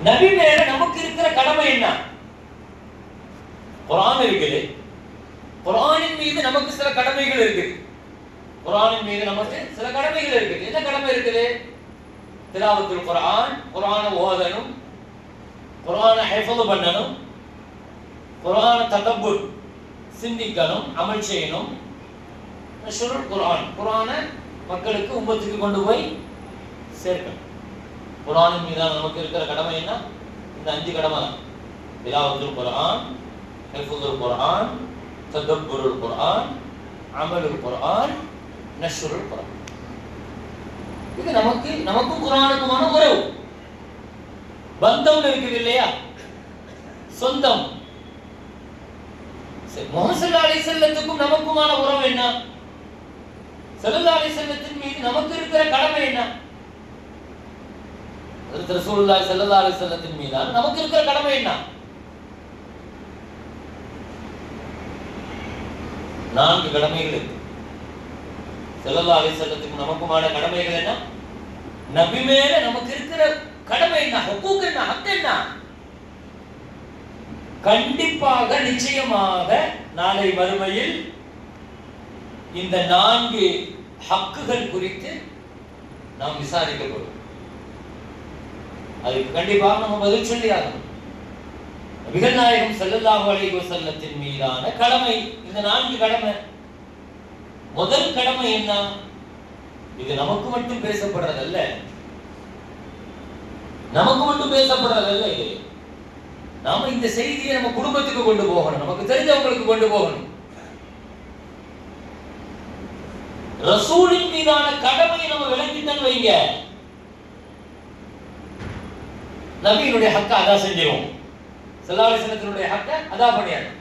நபி மேல நமக்கு இருக்கிற கடமை என்ன? குர்ஆன் இருக்குது, குர்ஆனின் மீது நமக்கு சில கடமைகள் இருக்குது. குர்ஆனின் மீது நமக்கு சில கடமைகள் இருக்குது. என்ன கடமை இருக்குது? திலாவத்துல் குர்ஆன், குர்ஆனை ஓதணும், குர்ஆனை ஹிஃப்ஸ் பண்ணணும், குர்ஆனை ததப்புர் சிந்திக்கணும், அமல் செய்யணும். நஷ்ருல் குர்ஆன், குர்ஆனை மக்களுக்கு உம்மத்துக்கு கொண்டு போய் சேர்க்கணும். குர்ஆனின் மீது நமக்கு இருக்கிற கடமை என்ன? இந்த 5 கடமை தான். திலாவத்துல் குர்ஆன், ஹிஃப்ஸுல் குர்ஆன், ததப்புருல் குர்ஆன், அமலுல் குர்ஆன், நஷ்ருல் குர்ஆன். இது நமக்கும் குர்ஆனுக்குமான உறவு, பந்தம் இருக்குது இல்லையா? சொந்தம். முஹம்மது ஸல்லல்லாஹு அலைஹி வஸல்லத்துக்கும் நமக்குமான உறவு என்ன? ஸல்லல்லாஹு அலைஹி வஸல்லத்தின் மீது நமக்கு இருக்கிற கடமை என்ன? ஹஜ்ரத் ரசூலுல்லாஹி ஸல்லல்லாஹு அலைஹி வஸல்லத்தின் மீது நமக்கு இருக்கிற கடமை என்ன? 4 கடமைகள் இருக்கு. ஸல்லல்லாஹு அலைஹி வஸல்லத்துக்கு நமக்குமான கடமைகள் என்ன? நபி மேல நமக்கு இருக்கிற கடமை என்ன? ஹுக்கூக் என்ன? ஹக் என்ன? கண்டிப்பாக நிச்சயமாக நாளை மறுமையில் இந்த 4 ஹக்குகள் குறித்து நாம் விசாரிக்கப்படும். அதுக்கு கண்டிப்பாக நம்ம பதில் சொல்லி ஆகணும். நபிகள் நாயகம் ஸல்லல்லாஹு அலைஹி வஸல்லத்தின் மீதான கடமை இந்த 4 கடமை. முதல் கடமை என்ன? இது நமக்கு மட்டும் பேசப்படுறதல்ல, நமக்கு மட்டும் பேசப்படுறதல்ல. இது நாம இந்த செய்தியை நம்ம குடும்பத்துக்கு கொண்டு போகணும், நமக்கு தெரிஞ்சவங்களுக்கு கொண்டு போகணும். ரசூலின் மீதான கடமையை நம்ம விளங்கிட்டோம்னு வைங்க, நபியினுடைய ஹக்க அதா செஞ்சிருவோம், ஸல்லல்லாஹு அலைஹி வஸல்லத்தினுடைய ஹக்க அதா பண்ணியாச்சு.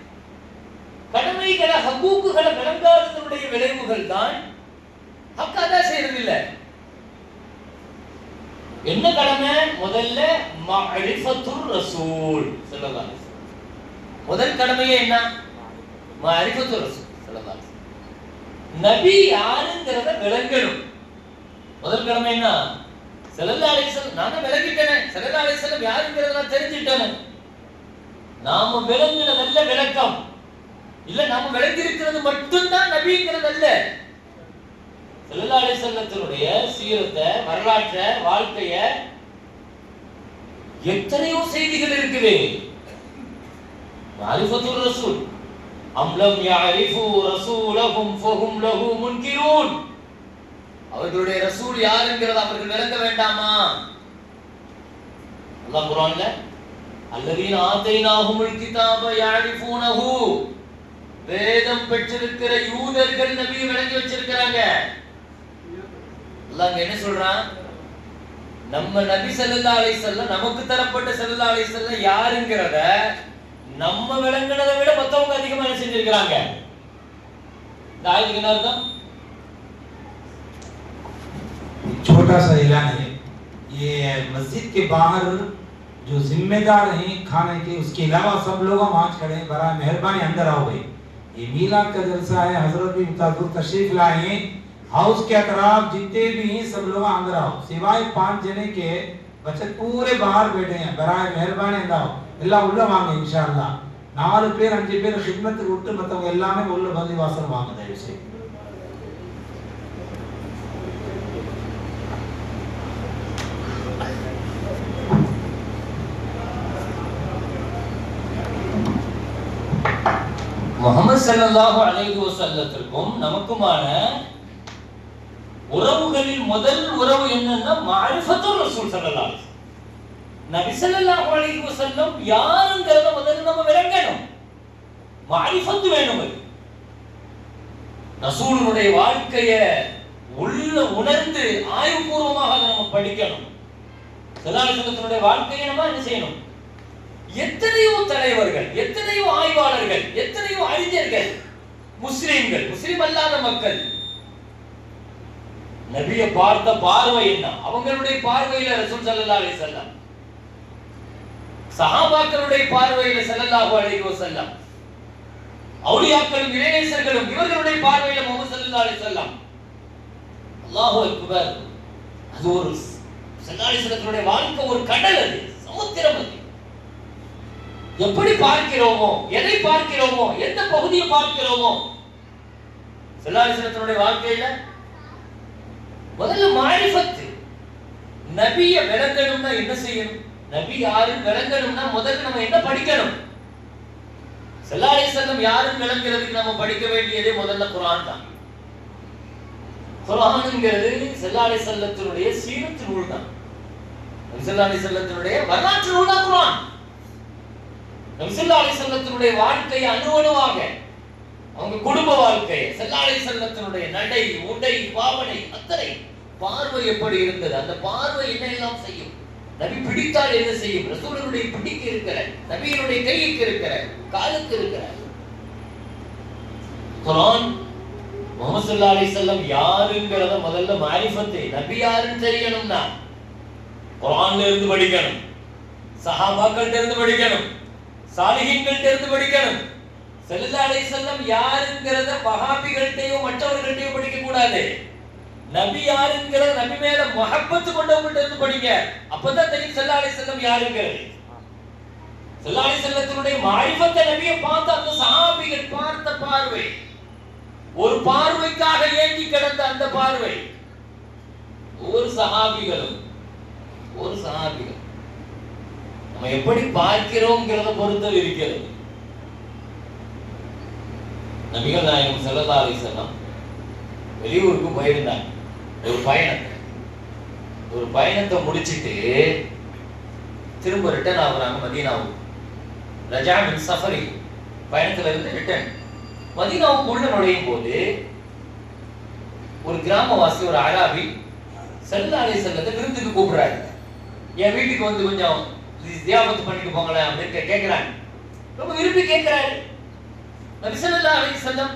கடமைகளை ஹக்கூக்குகளை விளங்காததனுடைய விளைவுகள் தான் ஹக்க அதா செய்யறது இல்லை. என்ன கடமை? முதல்ல மஅரிஃபத்துர் ரசூல் ஸல்லல்லாஹு அலைஹி வஸல்லம். முதல் கடமையே என்ன? மஅரிஃபத்துர் ரசூல் ஸல்லல்லாஹு அலைஹி வஸல்லம். நபி யாருங்கறத விளங்கணும். முதல் கடமை என்ன? ஸல்லல்லாஹு அலைஹி வஸல்லம் நான் விளங்கிட்டேனே, ஸல்லல்லாஹு அலைஹி வஸல்லம் யாருங்கறத நான் தெரிஞ்சிட்டேனே. நாம விளங்கின நல்ல விளக்கம் இல்ல, நாம விளங்கி இருக்கிறது மட்டும்தான் நபிங்கிறது அல்ல. ஸல்லல்லாஹு அலைஹி வஸல்லத்தினுடைய சீரத்தை, வரலாற்றை, வாழ்க்கைய எத்தனையோ செய்திகள் இருக்குது. மாரிஃபத்துர் ரசூல் அம் லம் யஅரிஃபு ரசூலஹும் ஃபஹும் லஹு முன்கிரூன். அவர்களுடைய ரசூல் யாருங்கிறத அவர்கள் விளங்க வேண்டாமா? அல்லாஹ் குர்ஆன்ல அல்லதீன ஆதைனாஹுமுல் கிதாப யஅரிஃபூனஹு, வேதம் பெற்றிருக்கிற யூதர்கள் நபியை விளங்கி வச்சிருக்காங்க. அல்லாஹ் என்ன சொல்றான்? நம்ம நபி ஸல்லல்லாஹு அலைஹி வஸல்லம், நமக்கு தரப்பட்ட ஸல்லல்லாஹு அலைஹி வஸல்லம் யாருங்கறத நம்ம விளங்குனதை விட மத்தவங்க அதிகமா என்ன செஞ்சிருக்காங்க? இந்த ஆயத்துக்கு என்ன அர்த்தம்? छोटा सा ऐलान है, ये मस्जिद के बाहर जो जिम्मेदार हैं खाने के, उसके अलावा सब लोग वहाँ खड़े हैं, बड़ा मेहरबानी अंदर आओ भाई। ये मीलाद का जलसा है, हजरत भी मुताबिक तशरीफ लाए हैं। हाउस के अतराफ जितने भी हैं सब लोग अंदर आओ, सिवाय 5 जने के बच्चे पूरे बाहर बैठे हैं। बराए मेहरबानी अंदर आओ, எல்லாம் உள்ள வாங்க இன்ஷாஅல்லாஹ். 4 பேர் 5 பேர் खिदमத்துக்கு விட்டு மத்தவங்க எல்லாமே உள்ள வந்து வாசல் வாங்க தயவு செய்து. முஹம்மது ஸல்லல்லாஹு அலைஹி வஸல்லத்திற்கும் நமக்குமான உறவுகளில் முதல் உறவு என்னன்னா மாரிஃபத்துர் ரசூல் ஸல்லல்லாஹு அலைஹி வஸல்லம். நபி ஸல்லல்லாஹு அலைஹி வஸல்லம் யாருங்கறத முதல்ல நம்ம விளங்கணும். மாரிஃபத் வேணும். ரசூலுடைய வாழ்க்கைய உள்ள உணர்ந்து ஆய்வுபூர்வமாக நம்ம படிக்கணும். ஸல்லல்லாஹு அலைஹி வஸல்லத்தினுடைய வாழ்க்கையை நம்ம என்ன செய்யணும்? எத்தனையோ தலைவர்கள், எத்தனையோ ஆய்வாளர்கள், எத்தனையோ அறிஞர்கள், முஸ்லிம்கள், முஸ்லிம் அல்லாத மக்கள் நபியை பார்த்த பார்வை என்ன? அவங்களுடைய பார்வையில ரசூல் ஸல்லல்லாஹு அலைஹி வஸல்லம், சஹாபாக்களுடைய பார்வையில ஸல்லல்லாஹு அலைஹி வஸல்லம், அவுலியாக்களும் இறைநேசர்களும் இவர்களுடைய பார்வையில முஹம்மது ஸல்லல்லாஹு அலைஹி வஸல்லம். அல்லாஹு அக்பர். அது ஒரு ஸல்லல்லாஹு அலைஹி வஸல்லத்துடைய வாழ்க்கை ஒரு கடல், அது சமுத்திரம். சமுத்திரம் அது. எப்படி பார்க்கிறோமோ, எதை பார்க்கிறோமோ, எந்த பகுதியை பார்க்கிறோமோ. ஸல்லல்லாஹு அலைஹி வஸல்லம் வாழ்க்கையில முதல்ல மாரிஃபத். நபியை விளங்கணும்னா என்ன செய்யணும்? நபி யாருன்னு விளங்கணும்னா முதல்ல நம்ம என்ன படிக்கணும்? ஸல்லல்லாஹு அலைஹி வஸல்லம் யாருன்னு விளங்குறதுக்கு நம்ம படிக்க வேண்டியதே முதல்ல குர்ஆன் தான். குர்ஆன்ங்கிறது ஸல்லல்லாஹு அலைஹி வஸல்லத்தினுடைய சீரத்து நூல் தான். ஸல்லல்லாஹு அலைஹி வஸல்லத்தினுடைய வரலாற்று நூல் தான் குர்ஆன். ஸல்லல்லாஹு அலைஹி வஸல்லத்தினுடைய வாழ்க்கையை அணுவணுவாக, அவங்க குடும்ப வாழ்க்கை, ஸல்லல்லாஹு அலைஹி வஸல்லத்தினுடைய நடை, உடை, பாவனை, அத்தனை பார்வை எப்படி இருந்தது, அந்த பார்வை என்ன எல்லாம் செய்யும், நபி பிடித்தால் என்ன செய்யும், ரசூலுடைய பிடிக்கு இருக்கிற, நபியினுடைய கைக்கு இருக்கிற, காலுக்கு இருக்கிற. குர்ஆன் முஹம்மது ஸல்லல்லாஹு அலைஹி வஸல்லம் யாருங்கறத முதல்ல மாரிஃபத், நபி யாருன்னு தெரியணும்னா குர்ஆன்ல இருந்து படிக்கணும், சஹாபாக்கள்ட்ட இருந்து படிக்கணும், சாலிஹீன்கள்ட்ட இருந்து படிக்கணும். ஸல்லல்லாஹு அலைஹி வஸல்லம் யாருங்கறத வஹாபிகள்ட்டயோ மற்றவர்கள்ட்டயோ படிக்க கூடாது. நபி யாருங்கறத நபி மேல முஹப்பத் கொண்டவங்கள்ட்ட இருந்து படிங்க. அப்பதான் தெரியும் ஸல்லல்லாஹு அலைஹி வஸல்லம் யாருங்கறது. ஸல்லல்லாஹு அலைஹி வஸல்லத்தினுடைய மாரிஃபத்தை நபியை பார்த்த அந்த சஹாபிகள் பார்த்த பார்வை, ஒரு பார்வைக்காக ஏங்கி கிடந்த அந்த பார்வை, ஒரு சஹாபிகள் நம்ம எப்படி பார்க்கிறோம்ங்கிறத பொறுத்து இருக்கிறது. நபிகள் நாயகம் ஸல்லல்லாஹு அலைஹி வஸல்லம் வெளியூருக்கு போயிருந்தாங்க. ஒரு பயணத்தை முடிச்சிட்டு திரும்ப ரிட்டர்ன் ஆகுறாங்க மதீனாவுக்கு. ரஜா மின் சஃபரி, பயணத்துல இருந்து ரிட்டர்ன் மதீனாவுக்கு உள்ள நுழையும் போது ஒரு கிராமவாசி, ஒரு அராபி ஸல்லல்லாஹு அலைஹி வஸல்லத்தை விருந்துக்கு கூப்பிடுறாரு. என் வீட்டுக்கு வந்து கொஞ்சம் தியாபத்து பண்ணிட்டு போங்களேன் அப்படின்னு கேட்கிறாங்க. ரொம்ப விரும்பி கேட்கிறாரு. நபி ஸல்லல்லாஹு அலைஹி வஸல்லம்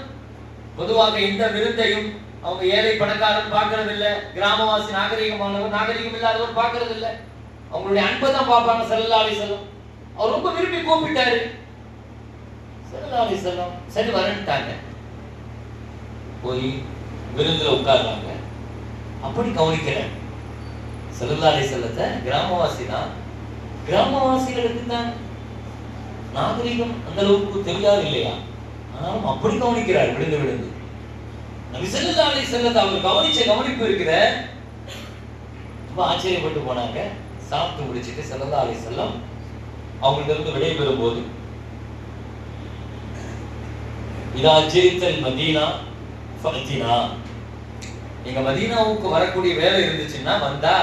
பொதுவாக இந்த விருந்தையும் அவங்க ஏழை பணக்காரன் பார்க்கறது இல்ல, கிராமவாசி நாகரிகமானவர் நாகரிகம் இல்லாதவர் பார்க்கறது இல்ல, அவங்களுடைய அன்பை தான் பார்ப்பாங்க ஸல்லல்லாஹு அலைஹி வஸல்லம். அவர் ரொம்ப விரும்பி கூப்பிட்டாரு. ஸல்லல்லாஹு அலைஹி வஸல்லம் சரி வரேன்ட்டாங்க. போய் விருந்துல உட்கார்றாங்க. அப்படி கவனிக்கிறேன் ஸல்லல்லாஹு அலைஹி வஸல்லத்தை. கிராமவாசி தான், கிராமவாசிகளுக்கு தான் நாகரிகம் அந்த அளவுக்கு தெரியாது இல்லையா, ஆனாலும் அப்படி கவனிக்கிறார் விழுந்து. நபி ஸல்லல்லாஹு அலைஹி வஸல்லம் அவர் கவனிச்ச கவனிப்பு இருக்கிற ரொம்ப ஆச்சரியப்பட்டு போனாங்க. சாப்பிட்டு முடிச்சிட்டு ஸல்லல்லாஹு அலைஹி வஸல்லம் அவங்கள்ட்ட இருந்து விடைபெறும் போது, இதா ஜீத்தல் மதீனா ஃபஅத்தினா, நீங்க மதீனாவுக்கு வரக்கூடிய வேலை இருந்துச்சுன்னா வந்தா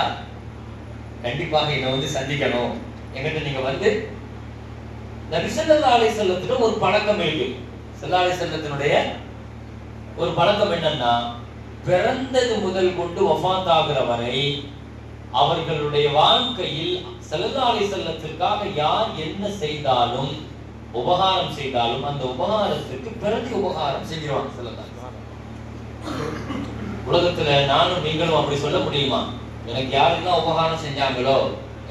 கண்டிப்பாக என்னை வந்து சந்திக்கணும், என்கிட்ட நீங்க வந்து. நபி ஸல்லல்லாஹு அலைஹி வஸல்லத்துல ஒரு பழக்கம் இருக்கு. ஸல்லல்லாஹு அலைஹி வஸல்லத்தினுடைய ஒரு பழக்கம் என்னன்னா, பிறந்தது முதல் கொண்டு வஃபாத் ஆகிற வரை அவர்களுடைய வாழ்க்கையில் ஸல்லல்லாஹு அலைஹி வஸல்லத்திற்காக யார் என்ன செய்தாலும், உபகாரம் செய்தாலும், அந்த உபகாரத்துக்கு பிறகு உபகாரம் செஞ்சிருவாங்க ஸல்லல்லாஹு அலைஹி வஸல்லம். உலகத்துல நானும் நீங்களும் அப்படி சொல்ல முடியுமா? எனக்கு யாருக்கெல்லாம் உபகாரம் செஞ்சாங்களோ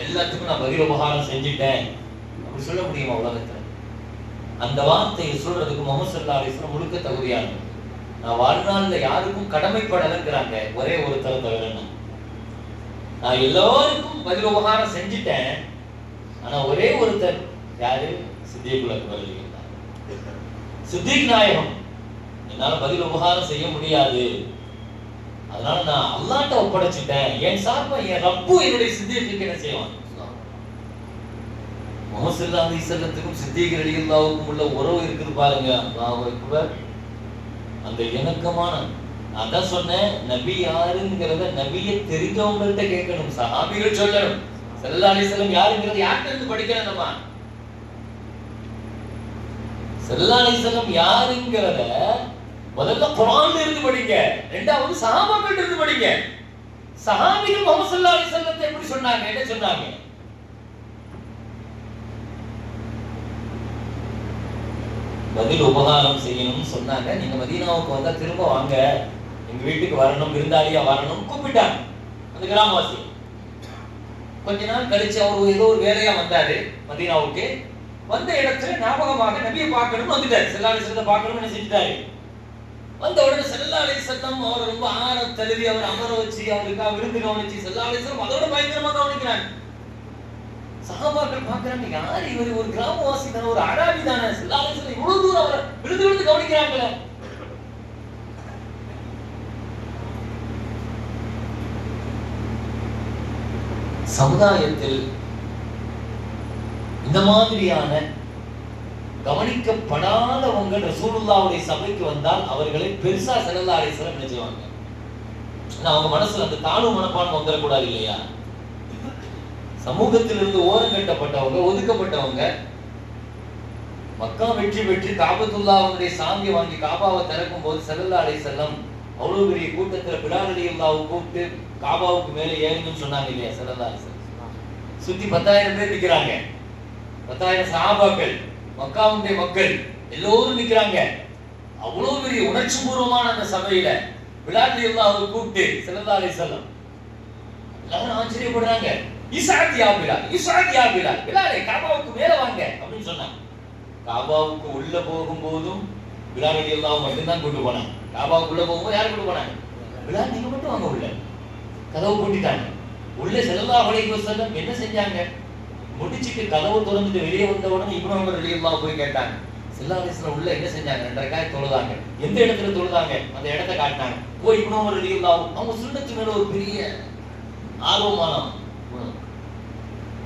எல்லாத்துக்கும் நான் பதில் உபகாரம் செஞ்சிட்டேன் அப்படி சொல்ல முடியுமா உலகத்துல? அந்த வார்த்தையை சொல்றதுக்கு முஹம்மது ஸல்லல்லாஹு அலைஹி வஸல்லம் முழுக்க தகுதியானவர். நான் வாழ்நாள்ல யாருக்கும் கடமைப்படலைங்கிறாங்க, ஒரே ஒரு தவிர நான் எல்லாருக்கும் பதில் உபகாரம் செஞ்சிட்டேன், ஆனா ஒரே ஒருத்தர் யாரு? சித்திகுல் அக்பர் ரலியல்லாஹு அன்ஹு. சித்திக் நாயகம், என்னால பதில் உபகாரம் செய்ய முடியாது, அதனால நான் அல்லாஹ்ட்ட ஒப்படைச்சிட்டேன், என் சார்பா என் ரப்பு என்னுடைய சித்திக்கு என்ன செய்வான்? முஹம்மது ஸல்லல்லாஹு அலைஹி வஸல்லத்துக்கும் சித்திக் ரலியல்லாஹுக்கும் உள்ள உறவு இருக்குது பாருங்க. அல்லாஹு அக்பர். அந்த இணக்கமான, அதான் சொன்னேன், நபி யாருங்கிறத நபியை தெரிஞ்சவங்கள்ட்ட கேட்கணும், சஹாபிகள் சொல்லணும். ஸல்லல்லாஹு அலைஹி வஸல்லம் யாருங்கிறது யார்கிட்ட இருந்து படிக்கணும்? நம்ம ஸல்லல்லாஹு அலைஹி வஸல்லம் யாருங்கிறத முதல்ல குர்ஆன்ல இருந்து படிங்க, இரண்டாவது சஹாபாக்கள் இருந்து படிங்க. சஹாபிகள் முஹம்மது ஸல்லல்லாஹு அலைஹி வஸல்லத்தை எப்படி சொன்னாங்க, என்ன சொன்னாங்க? பதில் உபகாரம் செய்யணும்னு சொன்னாங்க. நீங்க மதீனாவுக்கு வந்தா திரும்ப வாங்க, எங்க வீட்டுக்கு வரணும், விருந்தாளியா வரணும் கூப்பிட்டாங்க அந்த கிராமவாசி. கொஞ்ச நாள் கழிச்சு அவர் ஏதோ ஒரு வேலையா வந்தாரு மதீனாவுக்கு. வந்த இடத்துல ஞாபகமாக நபியை பார்க்கணும்னு வந்துட்டாரு. ஸல்லல்லாஹு அலைஹி வஸல்லம் பார்க்கணும்னு நினைச்சிட்டாரு. வந்த உடனே ஸல்லல்லாஹு அலைஹி வஸல்லம் அவர் ரொம்ப ஆற தழுவி அவர் அமர வச்சு அவருக்காக விருந்து கவனிச்சு ஸல்லல்லாஹு அலைஹி வஸல்லம் அதோட பயங்கரமா கவனிக்கிறாங்க. சஹாபாக்கள் பார்க்கறாங்க, யார் இவர்? ஒரு கிராமவாசி தானே, ஒரு அராபி தானே, ஸல்லல்லாஹு அலைஹி வஸல்லம் இவ்வளவு தூரம் அவரை விழுந்து விழுந்து கவனிக்கிறாங்களே. சமுதாயத்தில் இந்த மாதிரியான கவனிக்கப்படாதவங்க ரசூலுல்லாஹ்வுடைய சபைக்கு வந்தால் அவர்களை பெருசா ஸல்லல்லாஹு அலைஹி வஸல்லம் நினைச்சுவாங்க. அவங்க மனசுல அந்த தாழ்வு மனப்பான்மை வந்துடக்கூடாது இல்லையா? சமூகத்திலிருந்து ஓரங்கட்டப்பட்டவங்க, ஒதுக்கப்பட்டவங்க, மக்கா வெற்றி பெற்று காபத்துல்லாஹ்வுடைய சாமியை வாங்கி காபாவை திறக்கும் போது ஸல்லல்லாஹு அலைஹி வஸல்லம் அவ்வளவு பெரிய கூட்டத்துல பிலால் ரலியல்லாஹு கூப்பிட்டு காபாவுக்கு மேலே ஏறுங்கன்னு சொன்னாங்க இல்லையா? ஸல்லல்லாஹு அலைஹி வஸல்லம் சுத்தி 10,000 பேர் நிக்கிறாங்க, 10,000 சஹாபாக்கள், மக்காவுடைய மக்கள் எல்லோரும் நிக்கிறாங்க. அவ்வளவு பெரிய உணர்ச்சி பூர்வமான அந்த சபையில பிலால் ரலியல்லாஹு கூப்பிட்டு ஸல்லல்லாஹு அலைஹி வஸல்லம் எல்லாரும் ஆச்சரியப்படுறாங்க. இஸ்அத் யா பிலால், இஸ்அத் யா பிலால், பிலாலே காபாவுக்கு மேல வாங்க அப்படின்னு சொன்னாங்க. காபாவுக்கு உள்ள போகும்போதும் பிலால் ரலியல்லாஹு மட்டும் தான் கூட்டி போனாங்க. காபாவுக்கு உள்ள போகும்போது யார் கூட்டி போனாங்க? பிலால், நீங்க மட்டும் வாங்க உள்ள. கதவு பூட்டிட்டாங்க. உள்ள ஸல்லல்லாஹு அலைஹி வஸல்லம் என்ன செஞ்சாங்க? முடிச்சிட்டு கதவு திறந்துட்டு வெளியே வந்த உடனே இப்னு உமர் ரலியல்லாஹு போய் கேட்டாங்க, ஸல்லல்லாஹு அலைஹி வஸல்லம் உள்ள என்ன செஞ்சாங்க? 2 ரக்காத் தொழுதாங்க. எந்த இடத்துல தொழுதாங்க? அந்த இடத்தை காட்டினாங்க. போய் இப்னு உமர் ரலியல்லாஹு அவங்க சுன்னத்து மேல ஒரு பெரிய ஆர்வமான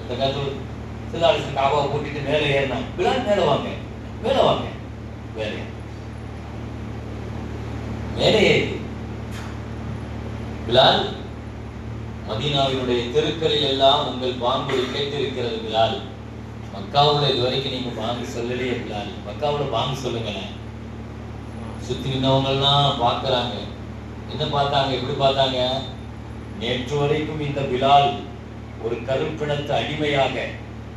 அந்த கதவு ஸல்லல்லாஹு அலைஹி வஸல்லம் காபாவை பூட்டிட்டு மேலே ஏறினாங்க. பிலால் மேலே வாங்க, மேலே வாங்க, மேலே மேலே ஏறி பிலால், மதீனாவினுடைய தெருக்களில் எல்லாம் உங்கள் பாங்கொலி கேட்டிருக்கிறது பிலால். மக்காவுல இதுவரைக்கும் நீங்க பாங்கு சொல்லலையே பிலால், மக்காவுல பாங்கு சொல்லுங்களேன். சுத்தி நின்றவங்க எல்லாம் பார்க்கறாங்க. என்ன பார்த்தாங்க? எப்படி பார்த்தாங்க? நேற்று வரைக்கும் இந்த பிலால் ஒரு கருப்பினத்து அடிமையாக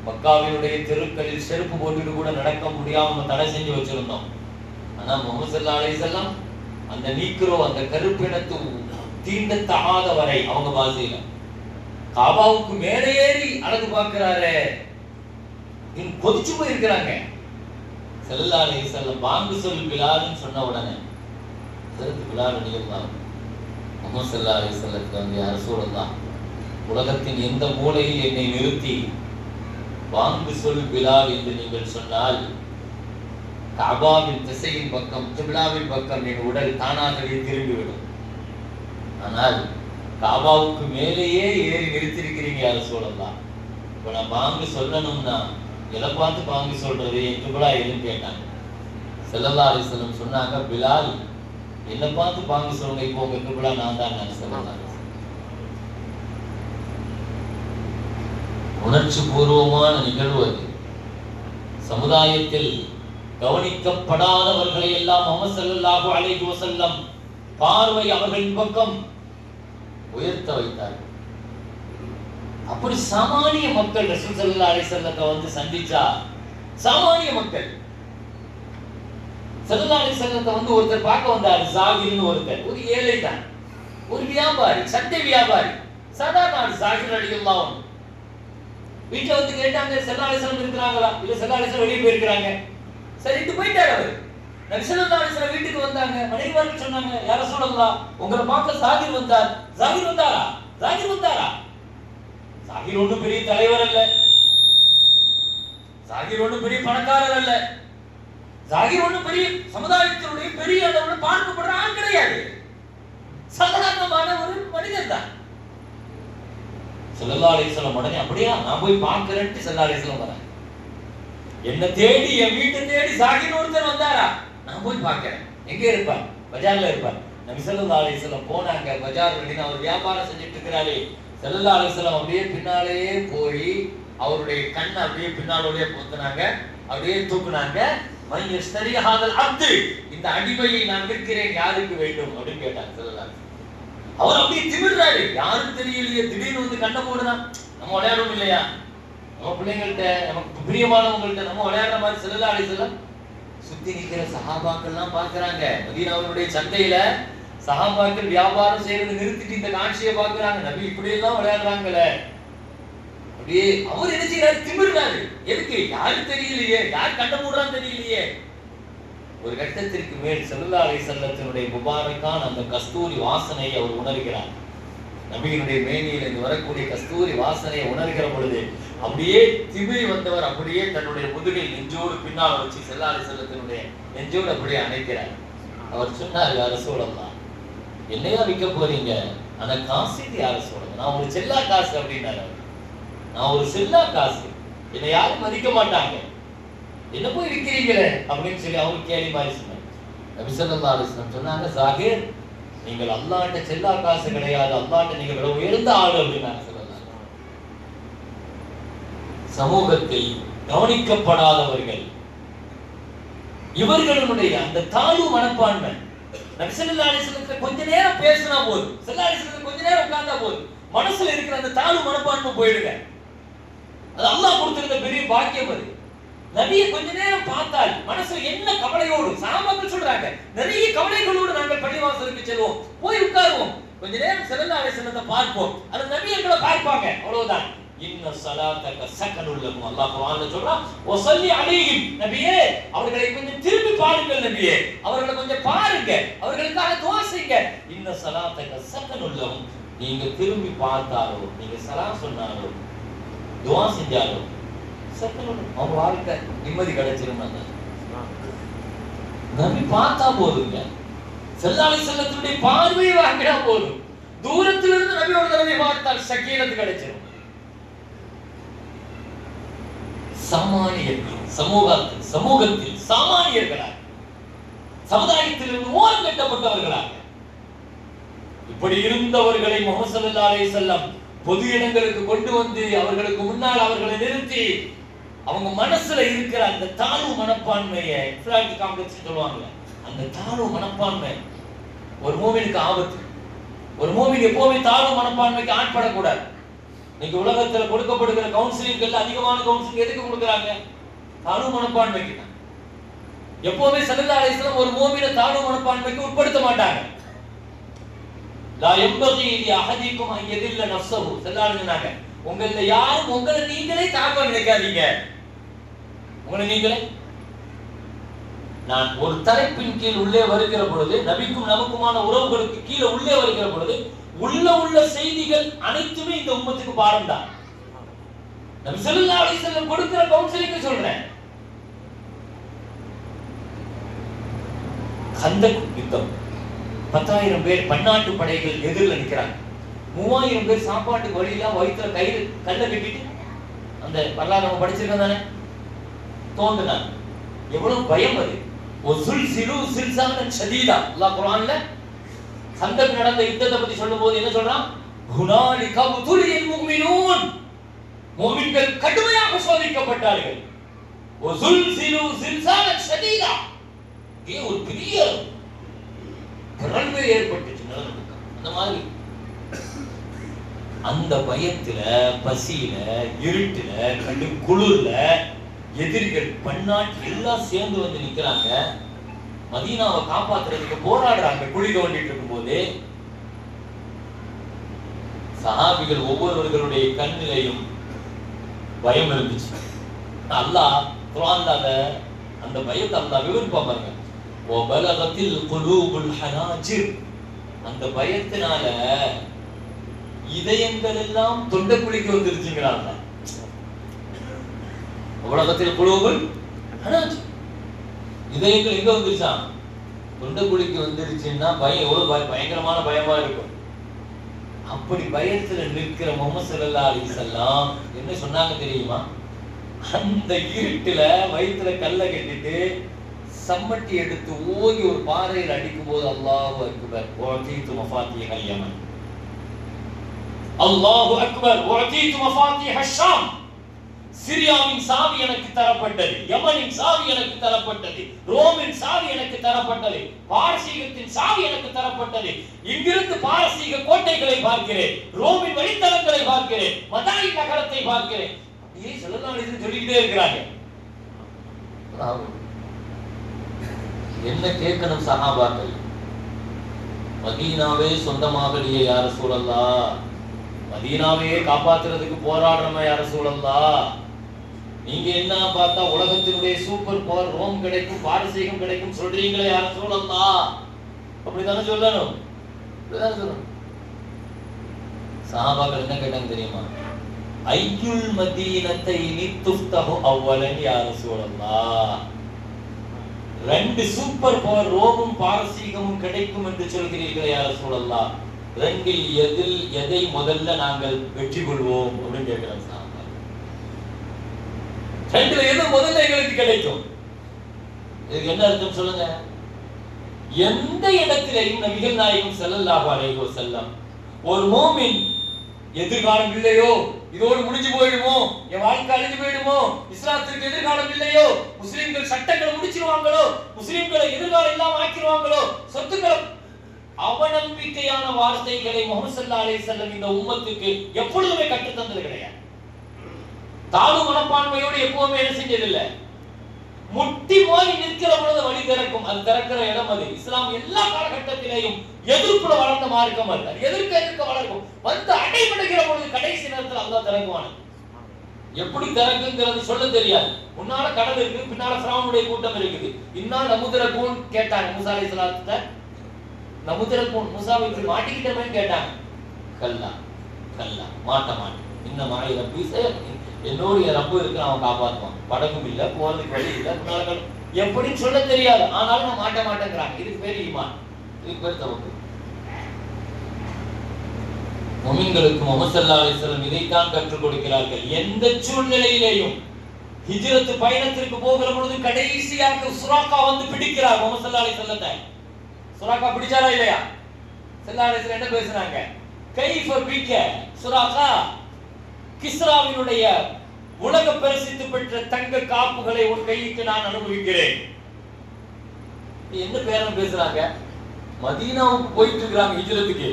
மக்காவினுடைய தெருக்களில் செருப்பு போட்டுட்டு கூட நடக்க முடியாம தடை செஞ்சு வச்சிருந்தோம். ஆனா முஹம்மது ஸல்லல்லாஹு அலைஹி வஸல்லம் அந்த நீக்ரோ, அந்த கருப்பினத்து தீண்டத்தகாத வரை அவங்க பாசையில காபாவுக்கு மேலே ஏறி அழகு பார்க்கிறாரே, கொதிச்சு போயிருக்கிறாங்க. ஸல்லல்லாஹு அலைஹி வஸல்லம் பாங்கு சொல் பிலால்னு சொன்ன உடனே பிலால் ரலியல்லாஹு முஹம்மது ஸல்லல்லாஹு அலைஹி வஸல்லத்துக்கு வந்து, யா ரசூலல்லாஹ், உலகத்தின் எந்த மூலையில் என்னை நிறுத்தி பாங்கு சொல் பிலால் என்று நீங்கள் சொன்னால் காபாவின் திசையின் பக்கம், கிப்லாவின் பக்கம் என் உடல் தானாகவே திரும்பிவிடும். ஆனால் காபாவுக்கு மேலேயே ஏறி நிறுத்திருக்கிறீங்க யா ரசூலல்லாஹ். இப்ப நான் பாங்கு சொல்லணும்னா எதை பார்த்து பாங்கு சொல்றது? என் கிப்லா எதுன்னு கேட்டாங்க. ஸல்லல்லாஹு அலைஹி வஸல்லம் சொன்னாங்க, பிலால் என்ன பார்த்து பாங்கு சொல்லுங்க, இப்போ உங்க கிப்லா நான் தான். ஸல்லல்லாஹு அலைஹி வஸல்லம் உணர்ச்சி பூர்வமான நிகழ்வு அது. சமுதாயத்தில் கவனிக்கப்படாதவர்களை எல்லாம் முஹம்மது ஸல்லல்லாஹு அலைஹி வஸல்லம் பார்வை அவர்களின் பக்கம் உயர்த்த வைத்தார். அப்படி சாமானிய மக்கள் ரசூல் ஸல்லல்லாஹு அலைஹி வஸல்லத்தை வந்து சந்திச்சா, சாமானிய மக்கள் ஸல்லல்லாஹு அலைஹி வஸல்லத்தை வந்து ஒருத்தர் பார்க்க வந்தார். ஜாகிர்னு ஒருத்தர், ஒரு ஏழை தான், ஒரு வியாபாரி, சந்தை வியாபாரி, சாதாரண ஜாகிர் ரலியல்லாஹு அன்ஹு. வீட்டுல வந்து கேட்டாங்க, ஸல்லல்லாஹு அலைஹி வஸல்லம் இருக்கிறாங்களா? இல்ல, ஸல்லல்லாஹு அலைஹி வஸல்லம் வெளியே போயிருக்காங்க. சரிட்டு போயிட்டாரு அவர். நபி ஸல்லல்லாஹு அலைஹி வஸல்லம் வீட்டுக்கு வந்தாங்க. மனைவிமார்கள் சொன்னாங்க, யா ரசூலல்லாஹ், உங்களை பார்க்க ஜாகிர் வந்தார். ஜாகிர் வந்தாரா? ஜாகிர் வந்தாரா? ஜாகிர் ஒன்றும் பெரிய தலைவர் அல்ல, ஜாகிர் ஒன்றும் பெரிய பணக்காரர் அல்ல, ஜாகிர் ஒன்றும் பெரிய சமுதாயத்தினுடைய பெரிய அளவுல பார்க்கப்படுற ஆள் கிடையாது, சாதாரணமான ஒரு மனிதன் தான். ஸல்லல்லாஹு அலைஹி வஸல்லம் உடனே, அப்படியா, நான் போய் பார்க்கிறேன்ட்டு ஸல்லல்லாஹு அலைஹி வஸல்லம் வராங்க. என்ன தேடி, என் வீட்டை தேடி ஜாகிர் ஒருத்தர் வந்தாரா? நான் போய் பார்க்கிறேன். எங்க இருப்பார்? பஜார்ல இருப்பார். நபி ஸல்லல்லாஹு அலைஹி வஸல்லம் போனாங்க. பஜார் வெளியில அவர் வியாபாரம் செஞ்சுட்டு இருக்கிறாரு. ஸல்லல்லாஹு அலைஹி வஸல்லம் அப்படியே பின்னாலேயே போய் அவருடைய கண்ணை அப்படியே பின்னாலோடயே பொத்துனாங்க, அப்படியே தூக்குனாங்க. மையஸ்தரி ஹாதல் அப்து, இந்த அடிமையை நான் விற்கிறேன், யாருக்கு வேண்டும் அப்படின்னு கேட்டாங்க ஸல்லல்லாஹு அலைஹி வஸல்லம். அவர் அப்படியே திமிர்றாரு, யாரும் தெரியலையே, திடீர்னு வந்து கண்ணை போடுறான். நம்ம விளையாடுறோம் இல்லையா, நம்ம பிள்ளைங்கள்ட்ட, நமக்கு பிரியமானவங்கள்ட்ட நம்ம விளையாடுற மாதிரி ஸல்லல்லாஹு அலைஹி வஸல்லம் சுத்தி நிக்கிற சஹாபாக்கள்லாம் பார்க்கறாங்க. மதீனாவுடைய சந்தையில சஹாபாக்கள் வியாபாரம் செய்யறது நிறுத்திட்டு இந்த காட்சியை பார்க்கறாங்க. நபி இப்படி எல்லாம் விளையாடுறாங்களே, அப்படியே அவர் என்ன செய்யறாரு? திமிர்றாரு. எதுக்கு? யாரும் தெரியலையே, யார் கண்ணை போடுறான்னு தெரியலையே. ஒரு கட்டத்திற்கு மேல் ஸல்லல்லாஹு அலைஹி வஸல்லத்தினுடைய முபாரக்கான அந்த கஸ்தூரி வாசனையை அவர் உணர்கிறார். நபியினுடைய மேனியில் இருந்து வரக்கூடிய கஸ்தூரி வாசனையை உணர்கிற பொழுது அப்படியே திமிரி வந்தவர் அப்படியே தன்னுடைய முதுகை நெஞ்சோடு பின்னால் வச்சு ஸல்லல்லாஹு அலைஹி வஸல்லத்தினுடைய நெஞ்சோடு அப்படியே அணைக்கிறார். அவர் சொன்னார், யா ரசூலல்லாஹ், என்னையா விற்க போறீங்க? ஆனா காசு இது யார சொல்லுங்க, நான் ஒரு செல்லா காசு அப்படின்னாரு. நான் ஒரு செல்லா காசு, என்னை யாரும் மதிக்க மாட்டாங்க, என்ன போய் விற்கிறீங்களே அப்படின்னு சொல்லி அவங்க கேலி மாதிரி சொன்னாங்க. நபி ஸல்லல்லாஹு அலைஹி வஸல்லம் சொன்னாங்க, ஜாகிர், நீங்கள் அல்லாஹ்ட்ட செல்லா காசு கிடையாது, அல்லாஹ்ட்ட நீங்க விட உயர்ந்த ஆளு அப்படின்னாங்க. சமூகத்தில் கவனிக்கப்படாதவர்கள், இவர்களுடைய அந்த தாழ்வு மனப்பான்மை. நபி ஸல்லல்லாஹு அலைஹி வஸல்லம் கொஞ்ச நேரம் பேசினா போதும், ஸல்லல்லாஹு அலைஹி வஸல்லம் கொஞ்ச நேரம் உட்கார்ந்தா போதும், மனசுல இருக்கிற அந்த தாழ்வு மனப்பான்மை போயிடுங்க. அது அல்லாஹ் கொடுத்திருந்த பெரிய பாக்கியம். அது நபியை கொஞ்ச நேரம் பார்த்தால் மனசுல என்ன கவலையோடு, சஹாபாக்கள் சொல்றாங்க, நிறைய கவலைகளோடு நாங்கள் பள்ளிவாசலுக்கு செல்வோம், போய் உட்காருவோம், கொஞ்ச நேரம் ஸல்லல்லாஹு அலைஹி வஸல்லத்தை பார்ப்போம், அது நபி எங்களை பார்ப்பாங்க, அவ்வளவுதான். இன்ன ஸலாத்தக ஸகனுல் லகும், அல்லாஹ் குர்ஆன்ல சொல்றான், வஸல்லி அலைஹிம், நபியே அவர்களை கொஞ்சம் திரும்பி பாருங்கள், நபியே அவர்களை கொஞ்சம் பாருங்க, அவர்களுக்காக துஆ செய்யுங்க. இன்ன ஸலாத்தக ஸகனுல் லகும், நீங்க திரும்பி பார்த்தாலோ, நீங்க ஸலாம் சொன்னாலோ, துஆ செஞ்சாலோ ஸகனுல், அவங்க வாழ்க்கை நிம்மதி கிடைச்சிரும். நபி பார்த்தா போதுங்க, ஸல்லல்லாஹு அலைஹி வஸல்லத்துடைய பார்வையை வாங்கினா போதும், தூரத்திலிருந்து நபியோட தடவை பார்த்தால் சக்கீனத் கிடைச்சிரும். சாமானியர்கள், சமூகத்தில் சாமானியர்களாக, சமுதாயத்திலிருந்து ஓரம் கட்டப்பட்டவர்களாக இப்படி இருந்தவர்களை முஹம்மது ஸல்லல்லாஹு அலைஹி வஸல்லம் பொது இடங்களுக்கு கொண்டு வந்து அவர்களுக்கு முன்னால் அவர்களை நிறுத்தி அவங்க மனசுல இருக்கிற அந்த தாழ்வு மனப்பான்மையை, இன்ஃபீரியாரிட்டி காம்ப்ளெக்ஸ் சொல்லுவாங்க, அந்த தாழ்வு மனப்பான்மை ஒரு மூமினுக்கு ஆபத்து. ஒரு மூமின் எப்பவுமே தாழ்வு மனப்பான்மைக்கு ஆட்படக்கூடாது. இன்னைக்கு உலகத்துல கொடுக்கப்படுகிற கவுன்சிலிங் அதிகமான கவுன்சிலிங் எதுக்கு கொடுக்குறாங்க? தாழ்வு மனப்பான்மைக்கு தான். எப்பவுமே ஸல்லல்லாஹு அலைஹி வஸல்லம் ஒரு மூமினை தாழ்வு மனப்பான்மைக்கு உட்படுத்த மாட்டாங்க. லா யம்பகி லி அஹதிக்கும் அன் யதில்ல நஃப்ஸஹு, ஸல்லல்லாஹு அலைஹி வஸல்லம் உங்கள யாரும் உங்களை நீங்களே தாக்க நினைக்காதீங்க. உங்களை நீங்களே, நான் ஒரு தலைப்பின் கீழ் உள்ளே வருகிற பொழுது, நபிக்கும் நமக்குமான உறவுகளுக்கு கீழே உள்ளே வருகிற பொழுது உள்ள செய்திகள் அனைத்துமே இந்த உம்மத்துக்கு பாடம் தான். நபி ஸல்லல்லாஹு அலைஹி வஸல்லம் கொடுக்கிற கவுன்சிலிங் சொல்றேன். கந்தக் யுத்தம், 10,000 பேர் பன்னாட்டு படைகள் எதிரில் நிற்கிறாங்க. 3000 பேர் சாப்பாட்டுக்கு வழியில வயிற்றுல கயிறு கல்ல கட்டிட்டு, அந்த வரலாறு நம்ம படிச்சிருக்கோம் தானே, தோன்றுனாங்க. எவ்வளவு பயம் அது. வஸுல்சிலு சில்சாலன் ஷதீதா, அல்லாஹ் குர்ஆன்ல கந்தக் நடந்த யுத்தத்தை பத்தி சொல்லும்போது என்ன சொல்றான்? ஹுனாலிக புதுலில் முஃமினூன், முஃமின்கள் கடுமையாக சோதிக்கப்பட்டார்கள். வஸுல்சிலு சில்சாலன் ஷதீதா, இது ஒரு பெரிய பிறழ்வு ஏற்பட்டுச்சு நிலநடுக்கம். அந்த மாதிரி அந்த பயத்துல, பசியில, இருட்டுல, கண்டு குளிர்ல எதிரிகள் பன்னாட்டு எல்லாம் சேர்ந்து வந்து நிக்கிறாங்க. மதீனாவை காப்பாத்துறதுக்கு போராடுறாங்க. குழி தோண்டிட்டு இருக்கும் போது சஹாபிகள் ஒவ்வொருவர்களுடைய கண்ணிலையும் பயம் இருந்துச்சு. அல்லாஹ் குர்ஆன்ல அந்த பயத்தை அல்லாஹ் விவரிப்பா பாருங்க. வபலகத்தில் குலூபுல் ஹனாஜிர், அந்த பயத்தினால இதயங்கள் எல்லாம் தொண்டைக்குழிக்கு வந்துருச்சுங்கிறாங்க. வபலகத்தில் குலூபுல் ஹனாஜிர், இதயங்கள் எங்க வந்துருச்சா? தொண்டைக்குழிக்கு வந்துருச்சுன்னா பயம் எவ்வளவு பயங்கரமான பயமா இருக்கும். அப்படி பயத்துல நிற்கிற முஹம்மது ஸல்லல்லாஹு அலைஹி வஸல்லம் என்ன சொன்னாங்க தெரியுமா? அந்த இருட்டுல வயிற்றுல கல்ல கட்டிட்டு சம்மட்டி எடுத்து ஓங்கி ஒரு பாறையில் அடிக்கும் போது அல்லாஹு அக்பர் வஅதீது மஃபாத்திஹல் யமன், அல்லாஹு அக்பர் வஅதீது மஃபாத்திஹஷ் ஷாம், சிரியாவின் சாவி எனக்கு தரப்பட்டது, யமனின் சாவி எனக்கு தரப்பட்டது, ரோமின் சாவி எனக்கு தரப்பட்டது, பாரசீகத்தின் சாவி எனக்கு தரப்பட்டது. இங்கிருந்து பாரசீக கோட்டைகளை பார்க்கிறேன், ரோமின் வழித்தளங்களை பார்க்கிறேன், மதாயின் நகரத்தை பார்க்கிறேன். அப்படியே ஸல்லல்லாஹு அலைஹி வஸல்லம் சொல்லிக்கிட்டே இருக்கிறாங்க. என்ன கேட்கணும் சஹாபாக்கள்? மதீனாவே சொந்தமாகலையே யா ரசூலல்லாஹ், மதீனாவையே காப்பாத்துறதுக்கு போராடுறோமே யா ரசூலல்லாஹ், நீங்க என்ன பார்த்தா உலகத்தினுடைய சூப்பர் பவர் ரோம் கிடைக்கும், பாரசீகம் கிடைக்கும் சொல்றீங்களே யா ரசூலல்லாஹ், அப்படிதானே சொல்லணும். சஹாபாக்கள் என்ன கேட்டாங்க தெரியுமா? ஐயுல் மதீனத்தைனி துஃப்தஹு அவ்வலன் யா ரசூலல்லாஹ். ரெண்டு சூப்பர் பவர் ரோமும் பாரசீகமும் கிடைக்கும் என்று சொல்கிறீர்கள் யா ரசூலல்லாஹ். ரெண்டில் எதை முதல்ல நாங்கள் வெற்றி கொள்வோம் அப்படின்னு கேட்கிறாங்க சாஹாபா. ரெண்டுல எது முதல்ல எங்களுக்கு கிடைக்கும்? இதுக்கு என்ன அர்த்தம் சொல்லுங்க? எந்த இடத்திலேயும் நபிகள் நாயகம் ஸல்லல்லாஹு அலைஹி வஸல்லம் ஒரு மூமின் எதிர்காலம் இல்லையோ, இதோடு முடிஞ்சு போயிடுமோ, என் வாழ்க்கை அழிஞ்சு போயிடுமோ, இஸ்லாத்திற்கு எதிர்காலம் இல்லையோ, முஸ்லிம்கள் சட்டங்களை முடிச்சிருவாங்களோ, முஸ்லிம்களை எதிர்காலம் இல்லாம ஆக்கிடுவாங்களோ, சொத்துக்களை, அவநம்பிக்கையான வார்த்தைகளை முஹம்மது ஸல்லல்லாஹு அலைஹி வஸல்லம் இந்த உம்மத்துக்கு எப்பொழுதுமே கற்றுத் தந்தது கிடையாது. தாழ்வு மனப்பான்மையோடு எப்பவுமே என்ன செஞ்சதில்லை. முட்டி மோதி நிற்கிற பொழுது வழி திறக்கும். அது திறக்கிற இடம் அது. இஸ்லாம் எல்லா காலகட்டத்திலேயும் எதிர்ப்புல வளர்ந்த மார்க்கம் அல்ல. எதிர்க்க வளர்க்கும். வந்து அடைபடுகிற பொழுது கடைசி நேரத்தில் அல்லாஹ் திறக்குவான். எப்படி திறக்குங்கிறது சொல்ல தெரியாது. முன்னால கடல் இருக்கு, பின்னால ஃபிரௌனுடைய கூட்டம் இருக்குது. இன்னா நமுதிரகூன் கேட்டாங்க மூசா அலைஹிஸ்ஸலாத்தை. நமுதிரகூன் மூசாவை இப்படி மாட்டிக்கிட்டவன் கேட்டாங்க. கல்லா கல்லா மாட்ட மாட்டேன். இன்ன மாய் ரப்பி சயஹ்தி. என்னோட ரப்பு இருக்கு, அவன் காப்பாற்றுவான். படகும் இல்ல, போறதுக்கு வழி இல்ல, முன்னால எப்படின்னு சொல்ல தெரியாது. ஆனாலும் நான் மாட்ட மாட்டேங்கிறாங்க. இதுக்கு பேர் ஈமான், இதுக்கு பேர் தவக்குல். முஃமின்களுக்கு முஹம்மது ஸல்லல்லாஹு அலைஹி வஸல்லம் இதைத்தான் கற்றுக் கொடுக்கிறார்கள். எந்த சூழ்நிலையிலேயும் ஹிஜ்ரத் பயணத்திற்கு போகிற பொழுது கடைசியாக சுராக்கா வந்து பிடிக்கிறார் முஹம்மது ஸல்லல்லாஹு அலைஹி வஸல்லத்தை. சுராக்கா பிடிச்சாரா இல்லையா? ஸல்லல்லாஹு அலைஹி வஸல்லம் என்ன பேசுறாங்க? கைஃப பிக சுராக்கா, கிஸ்ராவினுடைய உலக பிரசித்தி பெற்ற தங்க காப்புகளை உன் கைக்கு நான் அனுபவிக்கிறேன். என்ன பேரம் பேசுறாங்க? மதீனாவுக்கு போயிட்டு இருக்காங்க ஹிஜ்ரத்துக்கு.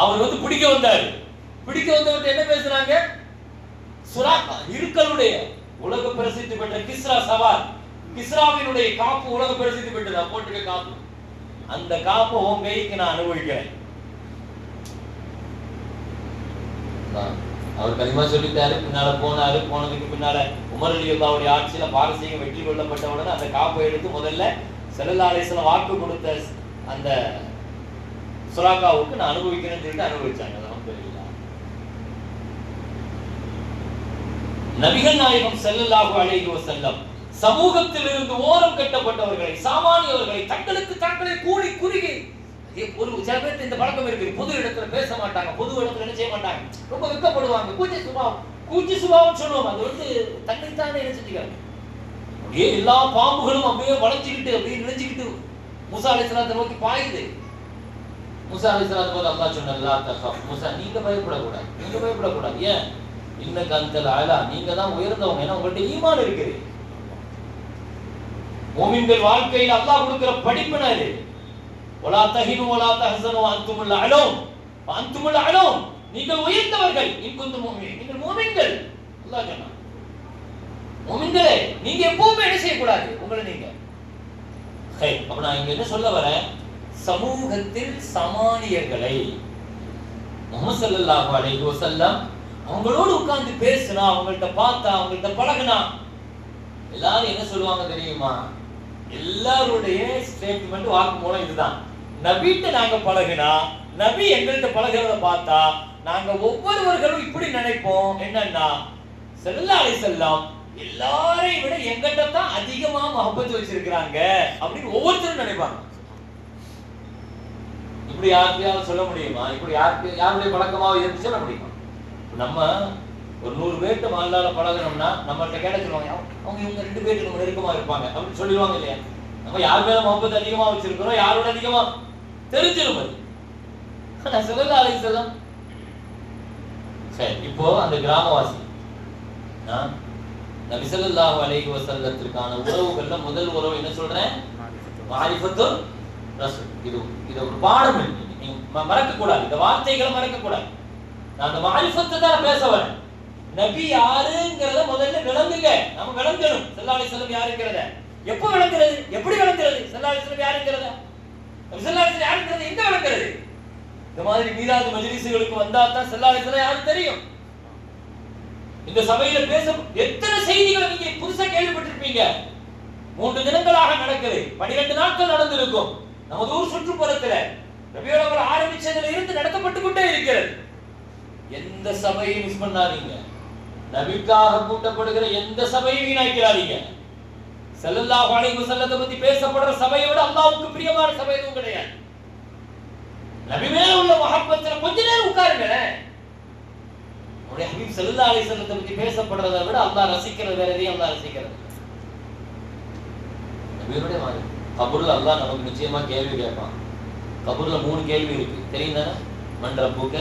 அவர் வந்து பிடிக்க வந்தாரு. பிடிக்க வந்தவர்கிட்ட என்ன பேசுறாங்க? சுராக்கா இருக்களுடைய உலக பிரசித்தி பெற்ற கிஸ்ரா சவார், கிஸ்ராவினுடைய காப்பு உலக பிரசித்தி பெற்றது. போட்டுக்க காப்பு, அந்த காப்பை உன் கைக்கு நான் அனுபவிக்கிறேன். அவர் கலிமா சொல்லிட்டாரு. பின்னால போனாரு. போனதுக்கு பின்னால உமர் ரலியல்லாஹு ஆட்சியில பாரசீகம் வெற்றி கொள்ளப்பட்ட உடனே அந்த காப்பை எடுத்து முதல்ல ஸல்லல்லாஹு அலைஹி வஸல்லம் வாக்கு கொடுத்த அந்த சுராக்காவுக்கு நான் அனுபவிக்கிறேன்னு சொல்லிட்டு அனுபவிச்சாங்க. அல்ஹம்துலில்லாஹ். நபிகள் நாயகம் ஸல்லல்லாஹு அலைஹி வஸல்லம் சமூகத்தில் இருந்து ஓரம் கட்டப்பட்டவர்களை, சாமானியவர்களை தங்களுக்கு தங்களை கூடி குறுகி, ஒரு சில பேர் இந்த பழக்கம் இருக்கு. பொது இடத்துல பேச மாட்டாங்க, பொது இடத்துல என்ன செய்ய மாட்டாங்க, ரொம்ப வெட்கப்படுவாங்க. கூச்ச சுபாவம் சொல்லுவாங்க. அது வந்து தன்னைத்தானே என்ன செஞ்சுக்காங்க. அப்படியே எல்லா பாம்புகளும் அப்படியே வளைஞ்சுக்கிட்டு அப்படியே நினைச்சுக்கிட்டு மூசா அலைஹிஸ்ஸலாத்தை நோக்கி பாயுது. மூசா அலைஹிஸ்ஸலாத்தை போது அல்லாஹ் சொன்னார், மூசா நீங்க பயப்படக்கூடாது, நீங்க பயப்படக்கூடாது. ஏன்? இன்னக அன்தல் அலா, நீங்க தான் உயர்ந்தவங்க. ஏன்னா உங்கள்ட்ட ஈமான் இருக்குது. மூமின்கள் வாழ்க்கையில் அல்லாஹ் கொடுக்கிற படிப்பினை இது. வலா தஹினு வலா தஹஸனு வஅன்துமுல் அலௌன், வஅன்துமுல் அலௌன், நீங்கள் உயர்ந்தவர்கள். இன் குன்தும் முஃமினீன், நீங்கள் மூமின்கள். அல்லாஹ் சொன்னான், மூமின்களே நீங்க எப்பவுமே என்ன செய்யக்கூடாது, உங்களை நீங்க. அப்ப நான் இங்க என்ன சொல்ல வரேன், சமூகத்தில் சமானியர்களை முஹம்மது ஸல்லல்லாஹு அலைஹி வஸல்லம் அவங்களோடு உட்கார்ந்து பேசினா, அவங்கள்ட்ட பார்த்தா, அவங்கள்ட்ட பழகினா எல்லாரும் என்ன சொல்லுவாங்க தெரியுமா? எல்லாருடைய ஸ்டேட்மெண்ட் வாக்கு மூலம் இதுதான். நபிட்ட நாங்க பழகினா, நபி எங்கள்கிட்ட பழகிறத பார்த்தா நாங்க ஒவ்வொருவர்களும் இப்படி நினைப்போம், என்னன்னா ஸல்லல்லாஹு அலைஹி வஸல்லம் எல்லாரையும் விட எங்கிட்ட தான் அதிகமா மஹப்பத் வச்சிருக்காங்க அப்படின்னு ஒவ்வொருத்தரும் நினைப்பாங்க. இப்படி யாருக்கையாவது சொல்ல முடியுமா? இப்படி யாருடைய பழக்கமாக இருந்து சொல்ல முடியுமா? நம்ம ஒரு 100 பேர்கிட்ட மல்லால பழகணும்னா நம்மள்ட்ட கேட்ட சொல்லுவாங்க, அவங்க இவங்க 2 பேருக்கு நம்ம நெருக்கமா இருப்பாங்க அப்படின்னு சொல்லிடுவாங்க இல்லையா? நம்ம யார் மேல முகப்பத் அதிகமா வச்சிருக்கிறோம், யாரோட அதிகமா தெரிஞ்சிடும். அது ஸல்லல்லாஹு அலைஹி வஸல்லம். சரி, இப்போ அந்த கிராமவாசி நபி ஸல்லல்லாஹு அலைஹி வஸல்லத்திற்கான உறவுகள்ல முதல் உறவு என்ன சொல்றேன்? மாரிஃபத்து ரசூல். இது ஒரு பாடம். நீங்க மறக்க கூடாது, இந்த வார்த்தைகளை மறக்க கூடாது. நான் அந்த மாரிஃபத்தை தான் பேச வரேன். நபி யாருங்கிறத முதல்ல விளங்குங்க. நம்ம விளங்கணும் ஸல்லல்லாஹு அலைஹி வஸல்லம் யாருங்கிறத. எப்போ விளங்குறது, எப்படி விளங்குறது? ஸல்லல்லாஹு அலைஹி வஸல்லம் யாருங்கிறத, நபி ஸல்லல்லாஹு அலைஹி வஸல்லம் யாருங்கிறத எங்க விளங்குறது? இந்த மாதிரி மீலாது மஜ்லிஸ்களுக்கு வந்தா தான் ஸல்லல்லாஹு அலைஹி வஸல்லம் யாருக்கு தெரியும். இந்த சபையில பேச எத்தனை செய்திகளை நீங்க புதுசா கேள்விப்பட்டிருப்பீங்க. 3 தினங்களாக நடக்குது, 12 நாட்கள் நடந்திருக்கும். நமது ஊர் சுற்றுப்புறத்துல ரபியுல் அவ்வல் ஆரம்பிச்சதுல இருந்து நடத்தப்பட்டு கொண்டே இருக்கிறது. எந்த சபையும் மிஸ் பண்ணாதீங்க. நபிக்காக கூட்டப்படுகிற எந்த சபையும் வீணாக்கிறாதீங்க. ஸல்லல்லாஹு அலைஹி வஸல்லத்தை பத்தி பேசப்படுற சபையை விட அல்லாஹ்வுக்கு பிரியமான சபை எதுவும் கிடையாது. நபி மேல உள்ள மஹப்பத்துல கொஞ்ச நேரம் உட்காருங்க. உடைய ஹபீப் ஸல்லல்லாஹு அலைஹி வஸல்லத்தை பத்தி பேசப்படுறதை விட அல்லாஹ் ரசிக்கிறது வேற எதையும் அல்லாஹ் ரசிக்கிறது. நபியோட மாதிரி கபூர்ல அல்லாஹ் நமக்கு நிச்சயமா கேள்வி கேட்பான். கபூர்ல 3 கேள்வி இருக்கு, தெரியும் தானே? மன் ரப்புக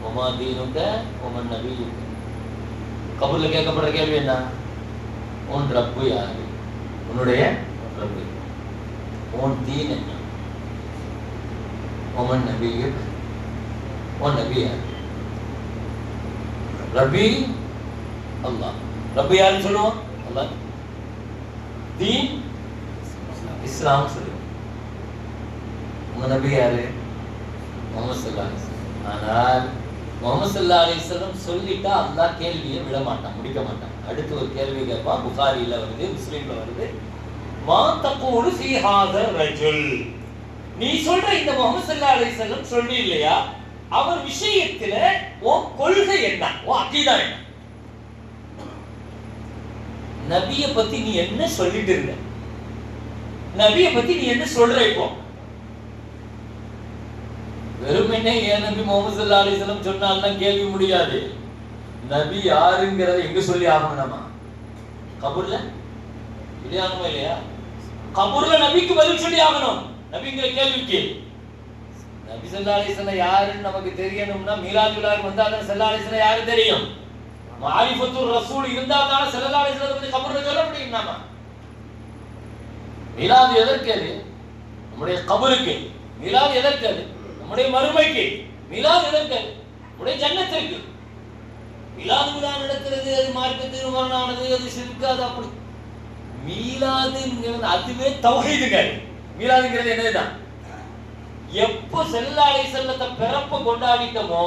வமா தீனுக வமன் நபியுக. கபூர்ல கேட்கப்படுற கேள்வி என்ன? உன் ரப்பு யாரு? உன்னுடைய ரப்பு. உன் தீன் என்ன? வமன் நபியுக. உன் நபி யாரு? ரப்பி அல்லாஹ். ரப்பி யாருன்னு சொல்லுவோம்? அல்லாஹ். தீன் இஸ்லாம் சொல்லுவோம். உங்க நபி யாரு? முஹம்மது ஸல்லல்லாஹு அலைஹி வஸல்லம். ஆனால் முஹம்மது ஸல்லல்லாஹு அலைஹி வஸல்லம் சொல்லிட்டா அல்லாஹ் கேள்வியை விட மாட்டான், முடிக்க மாட்டான். அடுத்து ஒரு கேள்வி கேட்பான். புகாரில வருது, முஸ்லிம்ல வருது. மா தகூலு ஃபீ ஹாதர் ரஜுல். நீ சொல்ற இந்த முஹம்மது ஸல்லல்லாஹு அலைஹி வஸல்லம் சொல்லி இல்லையா, அவர் விஷயத்துல உன் கொள்கை என்ன, உன் அகீதா என்ன? நபியை பத்தி நீ என்ன சொல்லிட்டு இருந்த? நபியை பத்தி நீ என்ன சொல்ற? இப்போ வெறுமனே ஏன் நபி முஹம்மது ஸல்லல்லாஹு அலைஹி வஸல்லம் சொன்னாலும் கேள்வி முடியாது. நபி யாருங்கிறத எங்க சொல்லி ஆகணும்? நம்ம கபூர்ல இல்லையானுமா இல்லையா? கபூர்ல நபிக்கு பதில் சொல்லி ஆகணும். நபிங்கிற கேள்விக்கு நபி ஸல்லல்லாஹு அலைஹி வஸல்லம் யாருன்னு நமக்கு தெரியணும்னா மீலாது விழாவுக்கு வந்தா தான் ஸல்லல்லாஹு அலைஹி வஸல்லம் யாரு தெரியும். மாரிஃபத்துர் ரசூல் இருந்தா தான் ஸல்லல்லாஹு அலைஹி வஸல்லம் பத்தி கபூர்ல சொல்ல முடியும். நாம மீலாது எதற்கு? அது நம்முடைய கபருக்கு. மீலாது எதற்கு? அது நம்முடைய மறுமைக்கு. மீலாது எதற்கு? நம்முடைய ஜன்னத்திற்கு. மீலாது விழா நடக்கிறது, அது மார்க்கத்துக்கு மரணானது, அது ஷிர்க், அது அப்படி. மீலாதுங்கிறது அதுவே தௌஹீதுங்க. மீலாதுங்கிறது என்னதுதான்? எப்போ ஸல்லல்லாஹு அலைஹி வஸல்லத்தை பிறப்ப கொண்டாடிட்டோமோ,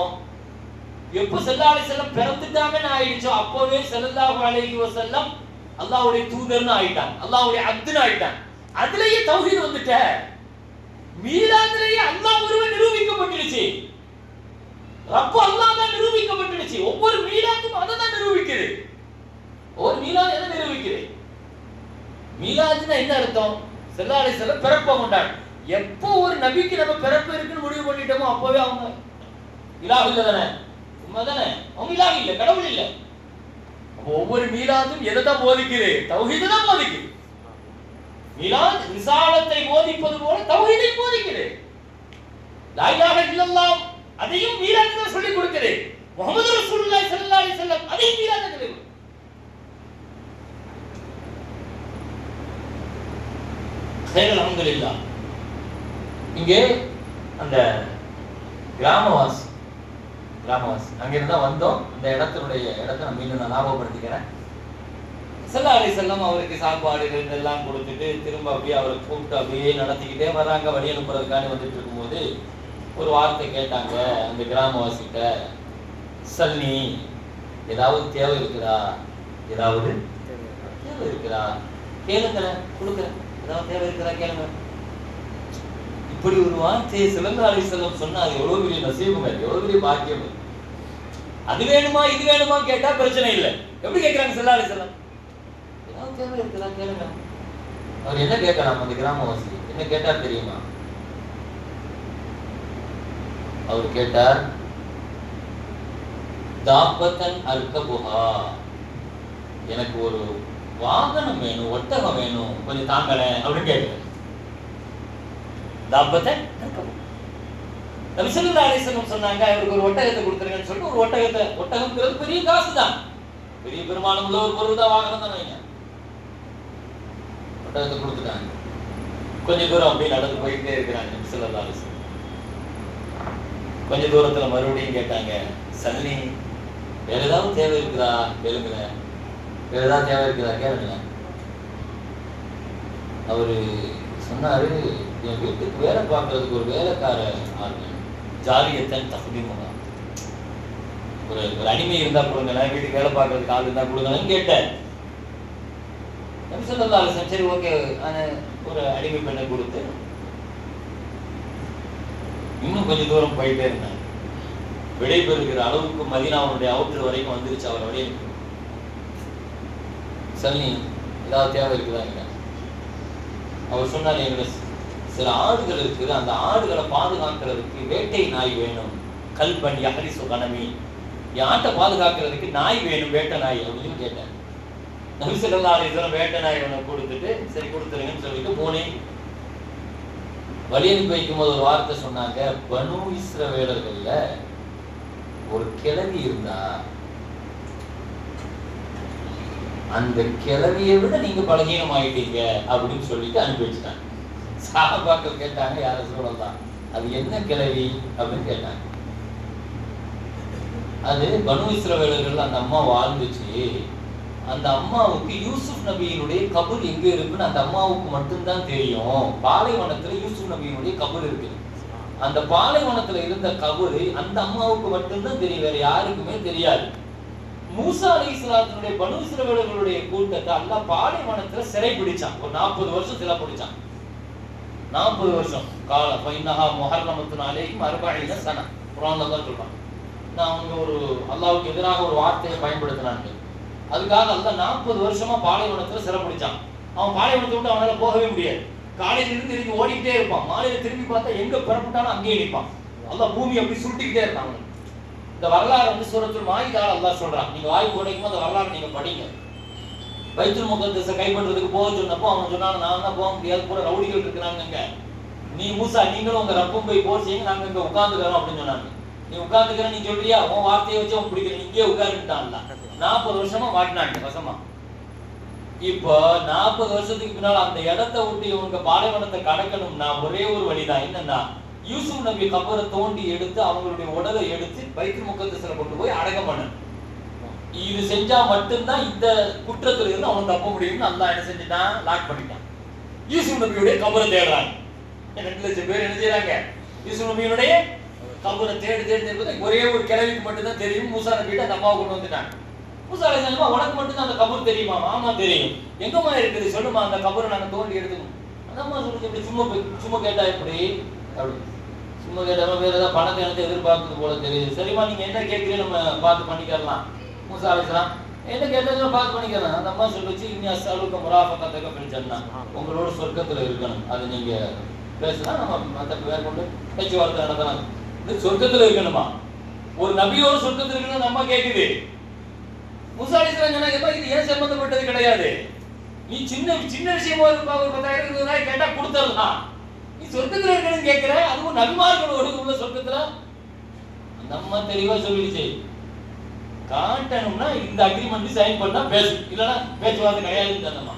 எப்போ ஸல்லல்லாஹு அலைஹி வஸல்லம் பிறந்துட்டாங்கன்னு ஆயிடுச்சோ, அப்போவே ஸல்லல்லாஹு அலைஹி வஸல்லம் அல்லாஹ்வுடைய தூதர்னு ஆயிட்டான், அல்லாஹ்வுடைய அப்துன்னு ஆயிட்டான். அதுலயே தௌஹீத் வந்துட்ட. மீலாதுலயே அல்லாஹ் ஒருவன் நிரூபிக்கப்பட்டுருச்சு. ரப்பு அல்லாஹ் தான் நிரூபிக்கப்பட்டுருச்சு. ஒவ்வொரு மீலாதும் அதை தான் நிரூபிக்குது. ஒவ்வொரு மீலாது எதை நிரூபிக்குது? மீலாதுன்னா என்ன அர்த்தம்? ஸல்லல்லாஹு அலைஹி வஸல்லம் பிறப்ப கொண்டாடு. எப்போ ஒரு நபிக்கு நம்ம பிறப்பு இருக்குன்னு முடிவு பண்ணிட்டோமோ அப்பவே அவங்க இலாஹ் இல்ல தானே, உண்மை தானே? அவங்க இலாஹ் இல்ல, கடவுள் இல்ல. ஒவ்வொரு மீலாதும் எதை தான் போதிக்குது? தௌஹீதை தான் போதிக்குது. மீலாத் ரிசாலத்தை போதிப்பது போல தௌஹீதை போதிக்குது. லா இலாஹ இல்லல்லாஹ் அதையும் மீலாத் தான் சொல்லி கொடுக்குது. முஹம்மது ரசூலுல்லாஹி ஸல்லல்லாஹு அலைஹி வஸல்லம் அதையும் மீலாத் தான் சொல்லுது. ஹைர் அல்ஹம்துலில்லாஹ். இங்கே அந்த கிராமவாசி அங்கிருந்தா வந்தோம். இந்த இடத்தை நான் மீண்டும் ஞாபகப்படுத்திக்கிறேன். ஸல்லல்லாஹு அலைஹி வஸல்லம் அவருக்கு சாப்பாடுகள் இதெல்லாம் கொடுத்துட்டு திரும்ப அப்படியே அவரை கூப்பிட்டு அப்படியே நடத்திக்கிட்டே வர்றாங்க. வழி அனுப்புறதுக்காண்டி வந்துட்டு இருக்கும்போது ஒரு வார்த்தை கேட்டாங்க அந்த கிராமவாசிகிட்ட. சல்லி, ஏதாவது தேவை இருக்குதா? ஏதாவது தேவை இருக்குதா? கேளுங்களேன், கொடுக்குறேன். ஏதாவது தேவை இருக்குதா கேளுங்க. இப்படி ஒரு வார்த்தையை ஸல்லல்லாஹு அலைஹி வஸல்லம் சொன்னா அது எவ்வளவு பெரிய நசீபுங்க, எவ்வளவு பெரிய பாக்கியம். அது வேணுமா இது வேணுமா கேட்டா பிரச்சனை இல்லை. எப்படி கேட்கிறாங்க ஸல்லல்லாஹு அலைஹி வஸல்லம்? ஏதாவது தேவை இருக்குதா கேளுங்க. அவர் என்ன கேட்கலாம்? அந்த கிராமவாசி என்ன கேட்டார் தெரியுமா? அவர் கேட்டார், தாபத்தன் அர்கபுஹா, எனக்கு ஒரு வாகனம் வேணும், ஒட்டகம் வேணும், கொஞ்சம் தாங்களேன் அப்படின்னு கேட்கிறார். தாபத்தன் அர்கபுஹா. நபி ஸல்லல்லாஹு அலைஹி வஸல்லம் சொன்னாங்க அவருக்கு ஒரு ஒட்டகத்தை கொடுத்துருங்கன்னு சொல்லிட்டு ஒரு ஒட்டகம்ங்கிறது பெரிய காசு தான், பெரிய பெருமானம் உள்ள ஒரு பொருள் தான், வாகனம் தான் வைங்க. ஒட்டகத்தை கொடுத்துட்டாங்க. கொஞ்ச தூரம் அப்படியே நடந்து போயிட்டே இருக்கிறாங்க நபி ஸல்லல்லாஹு அலைஹி வஸல்லம். கொஞ்ச தூரத்துல மறுபடியும் கேட்டாங்க, சல்லி, வேற ஏதாவது தேவை இருக்குதா கேளுங்க, வேற ஏதாவது தேவை இருக்குதா கேளுங்க. அவரு சொன்னாரு, என் வீட்டுக்கு வேலை பார்க்கறதுக்கு ஒரு வேலைக்கார ஆள், ஜாலியத்தன் தகுதிமுக, ஒரு அடிமை இருந்தா கொடுங்களேன், வீட்டுக்கு வேலை பார்க்கறதுக்கு ஆள் இருந்தா கொடுங்களேன்னு கேட்டேன். நபி ஸல்லல்லாஹு அலைஹி வஸல்லம் சரி ஓகே ஒரு அடிமை பெண்ணை கொடுத்து இன்னும் கொஞ்சம் தூரம் போயிட்டே இருந்தாங்க. விடைபெறுகிற அளவுக்கு மதீனாவுடைய அவுட்டர் வரைக்கும் வந்துருச்சு. அவர் வழியை சரி ஏதாவது தேவை இருக்குதாங்க. அவர் சொன்னார், எங்களுக்கு சில ஆடுகள் இருக்குது, அந்த ஆடுகளை பாதுகாக்கிறதுக்கு வேட்டை நாய் வேணும். கல்பன் யஹரிசு கனமி, என் ஆட்டை பாதுகாக்கிறதுக்கு நாய் வேணும், வேட்டை நாய் அப்படின்னு கேட்டேன். நபி ஸல்லல்லாஹு அலைஹி வஸல்லம் வேட்டை நாய் ஒன்று கொடுத்துட்டு சரி கொடுத்துருங்கன்னு சொல்லிட்டு போனேன். வழி அனுப்பி வைக்கும் போது ஒரு வார்த்தை சொன்னாங்க, பனு இஸ்ரவேலர்கள்ல ஒரு கிழவி இருந்தா, அந்த கிழவியை விட நீங்க பலகீனம் ஆயிட்டீங்க அப்படின்னு சொல்லிட்டு அனுப்பி வச்சுட்டாங்க. சஹாபாக்கள் கேட்டாங்க, யார சொல்லலாம், அது என்ன கிழவி அப்படின்னு கேட்டாங்க. அது பனு இஸ்ரவேலர்கள் அந்த அம்மா வாழ்ந்துச்சு. அந்த அம்மாவுக்கு யூசுப் நபியினுடைய கபர் எங்க இருக்குன்னு அந்த அம்மாவுக்கு மட்டும்தான் தெரியும். பாலைவனத்துல யூசுப் நபியினுடைய கபர் இருக்கு. அந்த பாலைவனத்துல இருந்த கபரு அந்த அம்மாவுக்கு மட்டும்தான் தெரியும், வேற யாருக்குமே தெரியாது. மூசா அலைஹிஸ்ஸலாத்துடைய பனு இஸ்ரவேலர்களுடைய கூட்டத்தை அல்லாஹ் பாலைவனத்துல சிறை பிடிச்சான். ஒரு 40 வருஷம் சிறை பிடிச்சான். 40 வருஷம் கால ஃபைனஹா முஹர்ரமத்துன் அலைஹிம் 40 சன. குர்ஆன்ல தான் சொல்றான். நான் அவங்க ஒரு அல்லாஹ்வுக்கு எதிராக ஒரு வார்த்தையை பயன்படுத்தினாங்க. அதுக்காக அல்லாஹ் 40 வருஷமா பாலைவனத்துல சிறை பிடிச்சான். அவன் பாலைவனத்தை விட்டு அவனால போகவே முடியாது. காலையில இருந்து திரும்பி ஓடிக்கிட்டே இருப்பான். மாலையில திரும்பி பார்த்தா எங்க புறப்பட்டாலும் அங்கேயே நிற்பான். அல்லாஹ் பூமி அப்படி சுருட்டிக்கிட்டே இருக்கான். இந்த வரலாறு வந்து சூரத்துல் மாயிதால அல்லாஹ் சொல்றான். நீங்க வாய்ப்பு உடைக்கும் அந்த வரலாறு நீங்க படிங்க. பைத்துல் முகத்தஸை கைப்பற்றதுக்கு போக சொன்னப்போ அவன் சொன்னான், நான் தான் போக முடியாது, கூட ரவுடிகள் இருக்கிறாங்க, நீ மூசா நீங்களும் உங்க ரப்பும் போய் போர் செய்யுங்க, நாங்க இங்க உட்கார்ந்துக்கிறோம் அப்படின்னு சொன்னாங்க. நீ உட்கார்ந்துக்கிற நீ சொல்றியா, உன் வார்த்தையை வச்சு அவன் பிடிக்கிற, நீ இங்கே உட்கார்ந்துட்டான்ல. 40 வருஷமா மாட்டினாங்க வசமா. இப்போ 40 வருஷத்துக்கு பின்னால் அந்த இடத்தை விட்டு இவங்க பாலைவனத்தை கடக்கணும்னா ஒரே ஒரு வழிதான். என்னன்னா, யூசுப் நபி கபரை தோண்டி எடுத்து அவங்களுடைய உடலை எடுத்து பைத்துல் முகத்தஸ்ல கொண்டு போய் அடக்கம் பண்ணணும். இது செஞ்சா மட்டும்தான் இந்த குற்றத்துல இருந்து அவன் தப்ப முடியும்னு அல்லாஹ் என்ன செஞ்சுட்டான், லாக் பண்ணிட்டான். யூசுப் நபியுடைய கபரை தேடுறாங்க. 2 லட்சம் பேர் என்ன செய்யறாங்க, யூசுப் நபியுடைய கபரை தேடி ஒரே ஒரு கிழவிக்கு மட்டும்தான் தெரியும். மூசா நபிட்ட அந்த அம்மாவை கொண்டு வந்துட்டாங்க. மூசா அலைஹிஸ்ஸலாம், உனக்கு மட்டும் அந்த கபர் தெரியுமா? ஆமா தெரியும். எங்கம்மா இருக்குது சொல்லுமா, அந்த கபரை நாங்க தோண்டி எடுத்துக்கணும். அந்த அம்மா சொல்லுச்சு, இப்படி சும்மா கேட்டா எப்படி அப்படி சும்மா கேட்டாம வேற ஏதாவது பணத்தை எனக்கு எதிர்பார்த்தது போல தெரியுது. சரிம்மா நீங்க என்ன கேட்கிறீங்க நம்ம பார்த்து பண்ணிக்கலாம். மூசா அலைஹிஸ்ஸலாம் என்ன கேட்டதும் பார்த்து பண்ணிக்கலாம். அந்த அம்மா சொல்லுச்சு, இன்னி அஸ்ஸலுக முராஃபகத்தக ஃபில் ஜன்னah, உங்களோட சொர்க்கத்துல இருக்கணும். அது நீங்க பேசினா நம்ம மற்ற பேர் கொண்டு பேச்சுவார்த்தை நடத்தலாம். இது சொர்க்கத்துல இருக்கணுமா, ஒரு நபியோட சொர்க்கத்துல இருக்கணும் நம்ம கேக்குது. மூசா அலைஹிஸ்ஸலாம் சொன்னாங்க, இது ஏன் சம்பந்தப்பட்டது கிடையாது, நீ சின்ன விஷயமா ஒரு 10,000 20,000 கேட்டா கொடுத்துடலாம், நீ சொர்க்கத்துல இருக்கணும்னு கேட்கிற, அதுவும் நபிமார்களோடு உள்ள சொர்க்கத்துல. அந்த அம்மா தெளிவா சொல்லிடுச்சு, காட்டணும்னா இந்த அக்ரிமெண்ட் சைன் பண்ணா பேசு, இல்லனா பேச்சுவார்த்தை கிடையாதுன்னு சொன்னமா.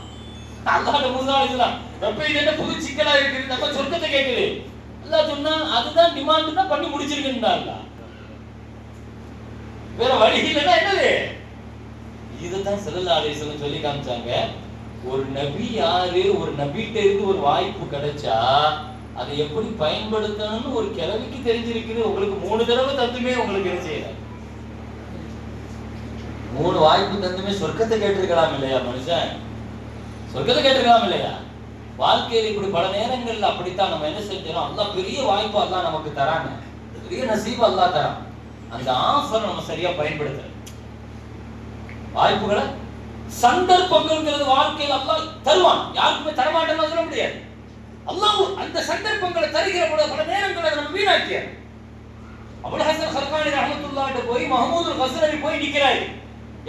அல்லாஹ் மூசா அலைஹிஸ்ஸலாம், ரொம்ப இது என்ன புது சிக்கலா இருக்குது, நம்ம சொர்க்கத்தை கேக்குது. அல்லாஹ் சொன்னா அதுதான் டிமாண்ட்னா பண்ணி முடிச்சிருக்கேன்டா. அல்லாஹ் வேற வழி இல்லைன்னா என்னது, இதுதான் ஸல்லல்லாஹு அலைஹி வஸல்லம் சொல்லி காமிச்சாங்க. ஒரு நபி யாரு, ஒரு நபிட்ட இருந்து ஒரு வாய்ப்பு கிடைச்சா அதை எப்படி பயன்படுத்தணும்னு ஒரு கிழவிக்கு தெரிஞ்சிருக்குது. உங்களுக்கு 3 தடவை தந்துமே உங்களுக்கு என்ன செய்யல, 3 வாய்ப்பு தந்துமே சொர்க்கத்தை கேட்டிருக்கலாம் இல்லையா மனுஷன், சொர்க்கத்தை கேட்டிருக்கலாம் இல்லையா. வாழ்க்கையில் இப்படி பல நேரங்கள்ல அப்படித்தான் நம்ம என்ன செஞ்சோம், அல்லாஹ் பெரிய வாய்ப்பு அல்லாஹ் நமக்கு தராங்க, பெரிய நசீபு அல்லாஹ் தரான். அந்த ஆஃபர் நம்ம சரியா பயன்படுத்தணும். வாய்ப்புகளை சந்தர்ப்பங்கள்ங்கிறது வாழ்க்கையில் அல்லாஹ் தருவான், யாருக்குமே தரமாட்டேன்னு சொல்ல முடியாது. அல்லாஹ் அந்த சந்தர்ப்பங்களை தருகிற பல நேரங்களை நம்ம வீணாக்கிய. அபுல் ஹசன் ஷர்கானி ரஹ்மத்துல்லாஹி போய் மஹமூதுல் கஸ்னவி போய் நிக்கிறாரு.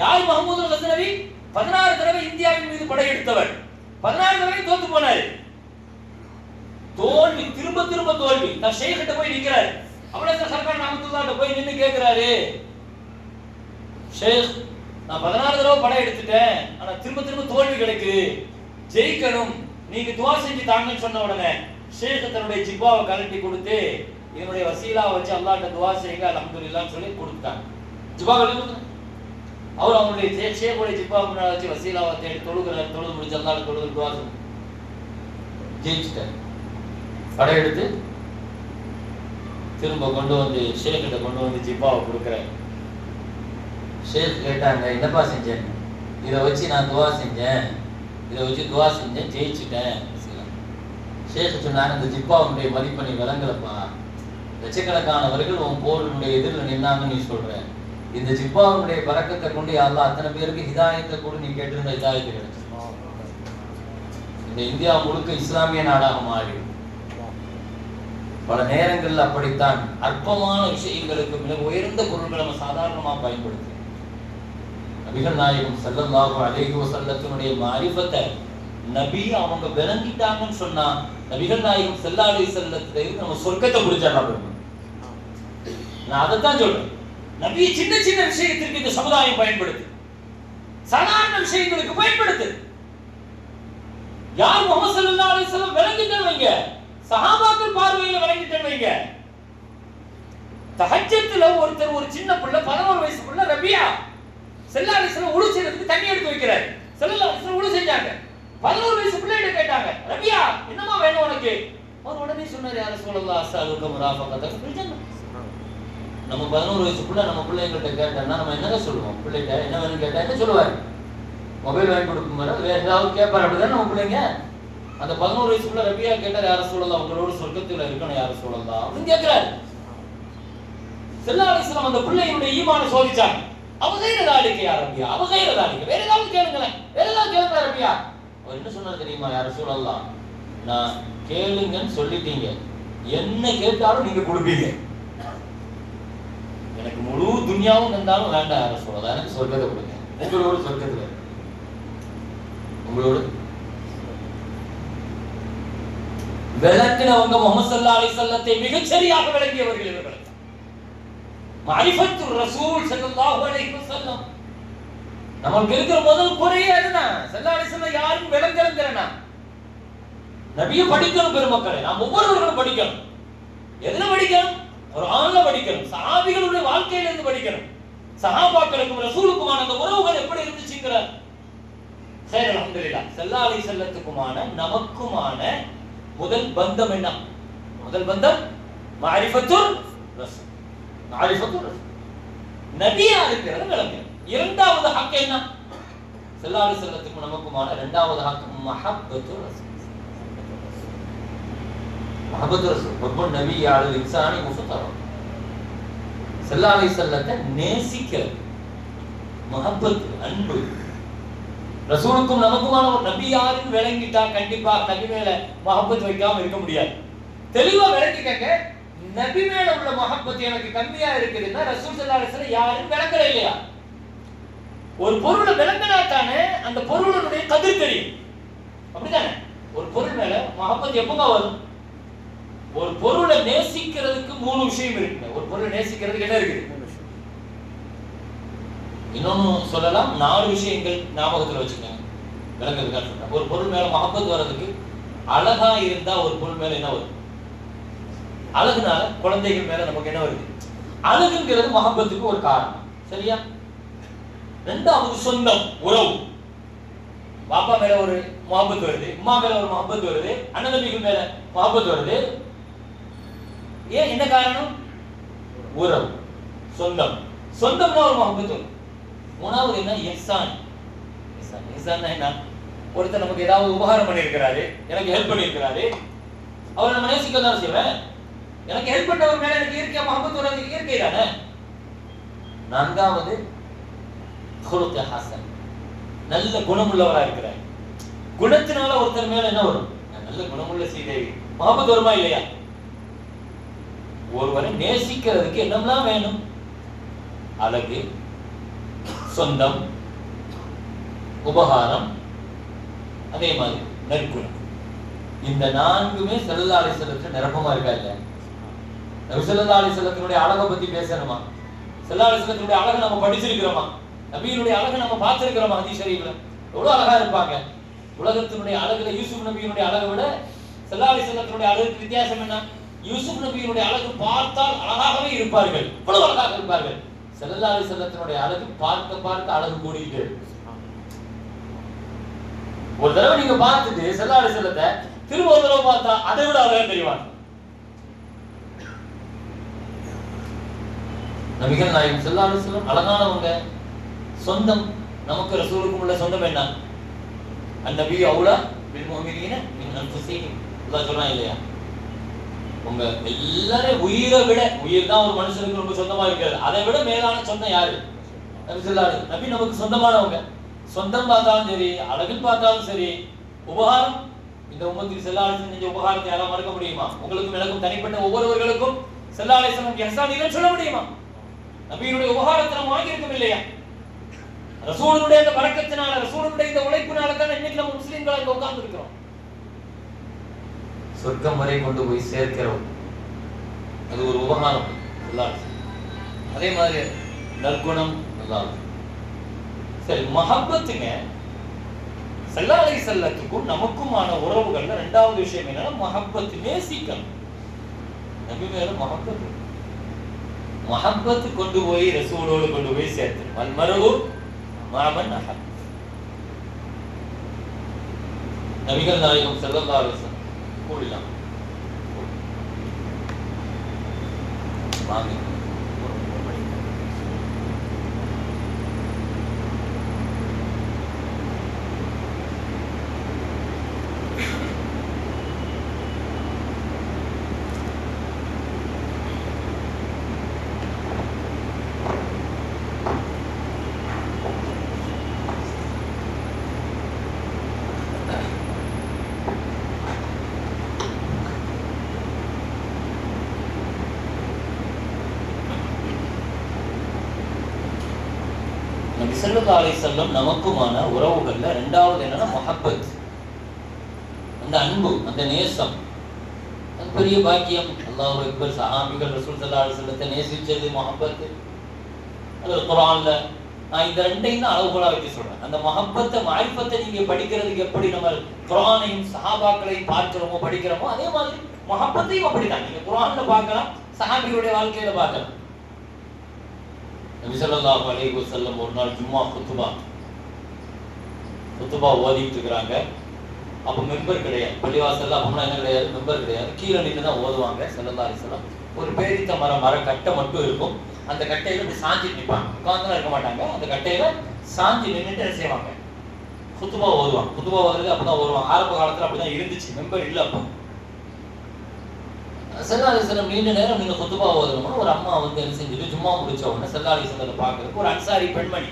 யார் மஹமூதுல் கஸ்னவி? 16 தடவை இந்தியாவின் மீது படையெடுத்தவர். 16 தடவை தோத்து போனாரு. தோல்வி, திரும்ப தோல்வி. நான் ஷேக் கிட்ட போய் நிக்கிறாரு. அபுல் ஹசன் ஷர்கானி ரஹ்மத்துல்லாஹி போய் நின்னு கேக்குறாரு, ஷேக் நான் 16 தடவை படம் எடுத்துட்டேன், ஆனா திரும்ப தோல்வி கிடைக்குது, ஜெயிக்கணும், நீங்க துவா செஞ்சு தாங்கன்னு சொன்ன உடனே ஷேக் தன்னுடைய ஜிப்பாவை கழட்டி கொடுத்து, என்னுடைய வசீலாவை வச்சு அல்லாஹ்ட்ட துவா செய்யுங்க அல்ஹம்துலில்லாஹ்னு சொல்லி கொடுத்தாங்க. ஜிப்பா கழட்டி கொடுத்தாங்க. அவர் அவங்களுடைய ஷேக்குடைய ஜிப்பா முன்னாடி வச்சு வசீலாவை தேடி தொழுகிறார். தொழுது முடிச்சு அல்லாஹ்ட்ட தொழுது துவா செஞ்சு ஜெயிச்சிட்டார். படம் எடுத்து திரும்ப கொண்டு வந்து ஷேக் கிட்ட கொண்டு வந்து ஜிப்பாவை கொடுக்குறாரு. ஷேக் கேட்டாங்க, என்னப்பா செஞ்சேன்? இதை வச்சு நான் துவா செஞ்சேன், ஜெயிச்சுட்டேன். ஷேக் சொன்னாங்க, இந்த ஜிப்பாவுடைய மதிப்பை நீ விளங்கலப்பா, லட்சக்கணக்கானவர்கள் உன் போரினுடைய எதிரில் நின்னாங்கன்னு நீ சொல்ற. இந்த ஜிப்பாவுடைய பறக்கத்தை கொண்டு அல்லாஹ் அத்தனை பேருக்கு ஹிதாயத்தை கூட நீ கேட்டிருந்த ஹிதாயத்து கிடைச்சு. இந்த இந்தியா முழுக்க இஸ்லாமிய நாடாக மாறி பல நேரங்கள்ல அப்படித்தான் அற்பமான விஷயங்களுக்கு மிக உயர்ந்த பொருட்களை நம்ம சாதாரணமா பயன்படுத்தி நபிகள் நாயகம் ஸல்லல்லாஹு அலைஹி வஸல்லத்தினுடைய மாரிஃபத்தை நபி அவங்க விளங்கிட்டாங்கன்னு சொன்னா நபிகள் நாயகம் ஸல்லல்லாஹு அலைஹி வஸல்லத்துல நம்ம சொர்க்கத்தை புடிச்சிடலாம். நான் அதைத்தான் சொல்றேன். நபி சின்ன சின்ன விஷயத்திற்கு இந்த சமுதாயம் பயன்படுத்து, சாதாரண விஷயங்களுக்கு பயன்படுத்து. யார் முஹம்மது ஸல்லல்லாஹு அலைஹி வஸல்லம் விளங்கிட்டேன் வைங்க, சஹாபாக்கள் பார்வையில விளங்கிட்டேன் வைங்க. தஹஜ்ஜத்துல ஒருத்தர் ஒரு சின்ன பிள்ளை 11 வயசு பிள்ளை ரபியா ஸல்லல்லாஹு அலைஹி வஸல்லம் உளு செய்யறதுக்கு தண்ணி எடுத்து வைக்கிறார். ஸல்லல்லாஹு அலைஹி வஸல்லம் உளு செஞ்சாங்க. 11 வயசு பிள்ளைகிட்ட கேட்டாங்க, ரபியா என்னமா வேணும் உனக்கு? அவர் உடனே சொன்னார், யா ரசூலல்லாஹ் அஸ்அலுக முராஃபகதக ஃபில் ஜன்னah. நம்ம 11 வயசு பிள்ளை நம்ம பிள்ளைங்கள்ட்ட கேட்டோம்னா நம்ம என்னங்க சொல்லுவோம்? பிள்ளைகிட்ட என்ன வேணும்னு கேட்டா என்ன சொல்லுவார்? மொபைல் வாங்கி கொடுக்கும்போது வேற ஏதாவது கேட்பார். அப்படிதான் நம்ம பிள்ளைங்க. அந்த 11 வயசு பிள்ளை ரபியா கேட்டார், யா ரசூலல்லாஹ் உங்களோட சொர்க்கத்துல இருக்கணும் யா ரசூலல்லாஹ் அப்படின்னு கேட்கிறார். ஸல்லல்லாஹு அலைஹி வஸல்லம் அந்த பிள்ளையுடைய ஈமானை சோதிச்சாங்க. அவகைரதாலிக்கு யா ரபியா, அவகைரதாலிக்கு வேற ஏதாவது கேளுங்களேன், வேற ஏதாவது கேளுங்க ரபியா. அவர் என்ன சொன்னார் தெரியுமா? யா ரசூலல்லாஹ் நான் கேளுங்கன்னு சொல்லிட்டீங்க, என்ன கேட்டாலும் நீங்க கொடுப்பீங்க. எனக்கு முழு துன்யாவும் தந்தாலும் வேண்டாம் யா ரசூலல்லாஹ், எனக்கு சொர்க்கத்தை கொடுங்க. உங்களோட சொர்க்கத்துல உங்களோட விளக்கினவங்க முஹம்மது ஸல்லல்லாஹு அலைஹி வஸல்லத்தை மிகச் சரியாக விளங்கியவர்கள் இவர்கள். மாரிஃபத்து ரசூல் ஸல்லல்லாஹு அலைஹி வஸல்லம் நமக்கு இருக்கிற முதல் குறையே அதுதான். ஸல்லல்லாஹு அலைஹி வஸல்லம் யாரும் விளங்கறங்கறனா நபியை படிக்கணும் பெருமக்களே. நாம் ஒவ்வொருவரும் படிக்கணும். எதுல படிக்கணும்? குர்ஆன்ல படிக்கணும். சஹாபிகளுடைய வாழ்க்கையில இருந்து படிக்கணும். சஹாபாக்களுக்கும் ரசூலுக்குமான அந்த உறவுகள் எப்படி இருந்துச்சுங்கற சரி அல்ஹம்துலில்லாஹ். ஸல்லல்லாஹு அலைஹி வஸல்லத்துக்குமான நமக்குமான முதல் பந்தம் என்ன? முதல் பந்தம் மாரிஃபத்துர் ரசூல். மாரிஃபத்துர் ரசூல் நபியா இருக்கிறது விளங்கணும். இரண்டாவது ஹக் என்ன? ஸல்லல்லாஹு அலைஹி வஸல்லத்துக்கும் நமக்குமான இரண்டாவது ஹக் மஹப்பத்துர் ரசூல். மஹப்பத்துர் ரசூல் ஹுப்பு நபி அல் இன்சானி முஃதரா. ஸல்லல்லாஹு அலைஹி வஸல்லத்தை நேசிக்கிறது, மஹப்பத் அன்பு. ரசூலுக்கும் நமக்குமான ஒரு நபி யாருன்னு விளங்கிட்டா கண்டிப்பா நபி மேல மஹப்பத் வைக்காம இருக்க முடியாது. தெளிவா விளங்கிக்கங்க. நபி மேல உள்ள மஹப்பத் எனக்கு கம்மியா இருக்குதுன்னா ரசூல் ஸல்லல்லாஹு அலைஹி வஸல்லம் யாருன்னு விளங்கற இல்லையா? ஒரு பொருளை விளங்கினா தானே அந்த பொருளுடைய கதிர் தெரியும். அப்படிதானே? ஒரு பொருள் மேல மஹப்பத் எப்பங்க வரும்? ஒரு பொருளை நேசிக்கிறதுக்கு 3 விஷயம் இருக்கு. ஒரு பொருளை நேசிக்கிறதுக்கு என்ன இருக்குது? இன்னொன்னு சொல்லலாம், 4 விஷயங்கள் ஞாபகத்துல வச்சுக்கோங்க விளங்குறதுக்காக சொல்றேன். ஒரு பொருள் மேல மஹப்பத் வர்றதுக்கு அழகா இருந்தா ஒரு பொருள் மேல என்ன வரும்? அழகுனால குழந்தைகள் மேல நமக்கு என்ன வருது? அழகுங்கிறது மஹப்பத்துக்கு ஒரு காரணம். சரியா? ரெண்டாவது சொந்தம், உறவு. பாப்பா மேல ஒரு மஹப்பத் வருது, அம்மா மேல ஒரு மஹப்பத் வருது, அண்ணன் தம்பிகள் மேல மஹப்பத் வருது. ஏன்? என்ன காரணம்? உறவு, சொந்தம். சொந்தம்னா ஒரு மஹப்பத் வரும். மூணாவது என்ன? இஹ்சான். இஹ்சான் என்ன? ஒருத்தர் நமக்கு ஏதாவது உபகாரம் பண்ணியிருக்கிறாரு, எனக்கு ஹெல்ப் பண்ணியிருக்கிறாரு, அவர் நம்ம நேசிக்க தான் செய்வேன். எனக்கு ஹெல்ப் பண்ணவர் மேல எனக்கு இயற்கையா மஹப்பத் வர்றது இயற்கை தானே. நான்காவது குலுக் ஹசன், நல்ல குணமுள்ளவரா இருக்கிறார். குணத்தினால ஒருத்தர் மேல என்ன வரும்? நல்ல குணமுள்ள சீதேவி, மஹப்பத் வருமா இல்லையா? ஒருவரை நேசிக்கிறதுக்கு என்னெல்லாம் வேணும்? அழகு, சொந்தம், உபகாரம், அதே மாதிரி நற்குணம். இந்த 4மே ஸல்லல்லாஹு அலைஹி வஸல்லம் நிரப்பமா இருக்கா இல்லையா? நபி ஸல்லல்லாஹு அலைஹி வஸல்லத்தினுடைய அழகை பத்தி பேசணுமா? ஸல்லல்லாஹு அலைஹி வஸல்லத்தினுடைய அழகை நம்ம படிச்சிருக்கிறோமா? நபியினுடைய அழகை நம்ம பார்த்திருக்கிறோமா? ஹதீஸ் ஷரீஃப்ல எவ்வளவு அழகா இருப்பாங்க. உலகத்தினுடைய அழகுல யூசுப் நபியினுடைய அழகை விட ஸல்லல்லாஹு அலைஹி வஸல்லத்தினுடைய அழகுக்கு வித்தியாசம் என்ன? யூசுப் நபியினுடைய அழகு பார்த்தால் அழகாகவே இருப்பார்கள், இவ்வளவு அழகாக இருப்பார்கள். ஸல்லல்லாஹு அலைஹி வஸல்லத்தினுடைய அழகு பார்க்க பார்க்க அழகு கூடிட்டே இருக்கு. ஒரு தடவை நீங்க பார்த்துட்டு ஸல்லல்லாஹு அலைஹி வஸல்லத்தை திரும்ப ஒரு தடவை பார்த்தா அதை விட அழகா தெரிவாங்க. நபிகள் நாயகம் ஸல்லல்லாஹு அலைஹி வஸல்லம் அழகானவங்க. சொந்தம், நமக்கு ரசூலுக்கும் உள்ள சொந்தம் என்ன? அந்நபி அவுலா பில் முஃமினீன மின் அன்ஃபுஸிஹிம். அல்லாஹ் சொல்றான் இல்லையா? உங்க எல்லாரும் உயிரை விட, உயிர் தான் ஒரு மனுஷனுக்கு ரொம்ப சொந்தமா இருக்கிறது, அதை விட மேலான சொந்தம் யாரு? நபி சொல்லாரு. நபி நமக்கு சொந்தமானவங்க. சொந்தம் பார்த்தாலும் சரி, அழகில் பார்த்தாலும் சரி, உபகாரம், இந்த உம்மத்துக்கு செல்லாலே செஞ்ச உபகாரத்தை யாராவது மறக்க முடியுமா? உங்களுக்கும் எனக்கும் தனிப்பட்ட ஒவ்வொருவர்களுக்கும் செல்லாலே செல்லும் எஹ்சான் இல்லைன்னு சொல்ல முடியுமா? நபியினுடைய உபகாரத்தை நம்ம வாங்கியிருக்கோம் இல்லையா? ரசூலுடைய அந்த பரக்கத்தினால, ரசூலுடைய இந்த உழைப்பினால தான் இன்னைக்கு நம்ம முஸ்லிம்கள் அங்க உட்கார்ந்து இருக்கிறோம். சொர்க்கம் வரை கொண்டு போய் சேர்க்கிறோம். அது ஒரு உபகாரம். அதே மாதிரி நற்குணம் எல்லாம் சரி. மஹப்பத்துங்க, ஸல்லல்லாஹு அலைஹி வஸல்லத்துக்கும் நமக்குமான உறவுகள்ல இரண்டாவது விஷயம் என்னன்னா மஹப்பத், நேசிக்கணும். நபி மேல மஹப்பத், மஹப்பத் கொண்டு போய் ரசூலோடு கொண்டு போய் சேர்த்து மல்மரு மாமன் அஹப். நபிகள் நாயகம் ஸல்லல்லாஹு அலைஹி வஸல்லம் கூடலாம் வாங்க. நபி ஸல்லல்லாஹு அலைஹி வஸல்லம் நமக்குமான உறவுகள்ல இரண்டாவது என்னன்னா மஹப்பத், அந்த அன்பு, அந்த நேசம். அது பெரிய பாக்கியம். அல்லாஹ் அக்பர். சஹாபிகள் ரசூல் ஸல்லல்லாஹு அலைஹி வஸல்லத்தை நேசிச்சது மஹப்பத். அது குர்ஆன்ல நான் இந்த ரெண்டையும் தான் அளவுகோலா வச்சு சொல்றேன். அந்த மஹப்பத்தை, மாரிஃபத்தை நீங்க படிக்கிறதுக்கு எப்படி நம்ம குர்ஆனையும் சஹாபாக்களையும் பார்க்கிறோமோ படிக்கிறோமோ, அதே மாதிரி மஹப்பத்தையும் அப்படிதான் நீங்க குர்ஆன்ல பார்க்கலாம், சஹாபிகளுடைய வாழ்க்கையில பார்க்கலாம். நபி ஸல்லல்லாஹு அலைஹி வஸல்லம் ஒரு நாள் ஜும்மா குத்துபா ஓதிட்டு இருக்காங்க. அப்ப மெம்பர் கிடையாது பள்ளிவாசல்ல. அப்பனா என்ன கிடையாது, மெம்பர் கிடையாது. கீழே நின்று தான் ஓதுவாங்க ஸல்லல்லாஹு அலைஹி வஸல்லம். ஒரு பேரித்த மர கட்டை மட்டும் இருக்கும். அந்த கட்டையில இப்படி சாஞ்சி நிற்பாங்க, உட்கார்ந்துலாம் இருக்க மாட்டாங்க. அந்த கட்டையில சாஞ்சி நின்றுட்டு என்ன செய்வாங்க, குத்துபா ஓதுவாங்க. குத்துபா ஓதுறது அப்பதான் ஓதுவாங்க. ஆரம்ப காலத்துல அப்படிதான் இருந்துச்சு, மெம்பர் இல்லை. அப்போ ஸல்லல்லாஹு அலைஹி வஸல்லம் நீண்ட நேரம் நீங்க குத்துபா ஓதுறோம்னா ஒரு அம்மா வந்து என்ன செஞ்சுட்டு ஜும்மா முடிச்ச உடனே ஸல்லல்லாஹு அலைஹி வஸல்லத்தை பார்க்கறதுக்கு ஒரு அன்சாரி பெண்மணி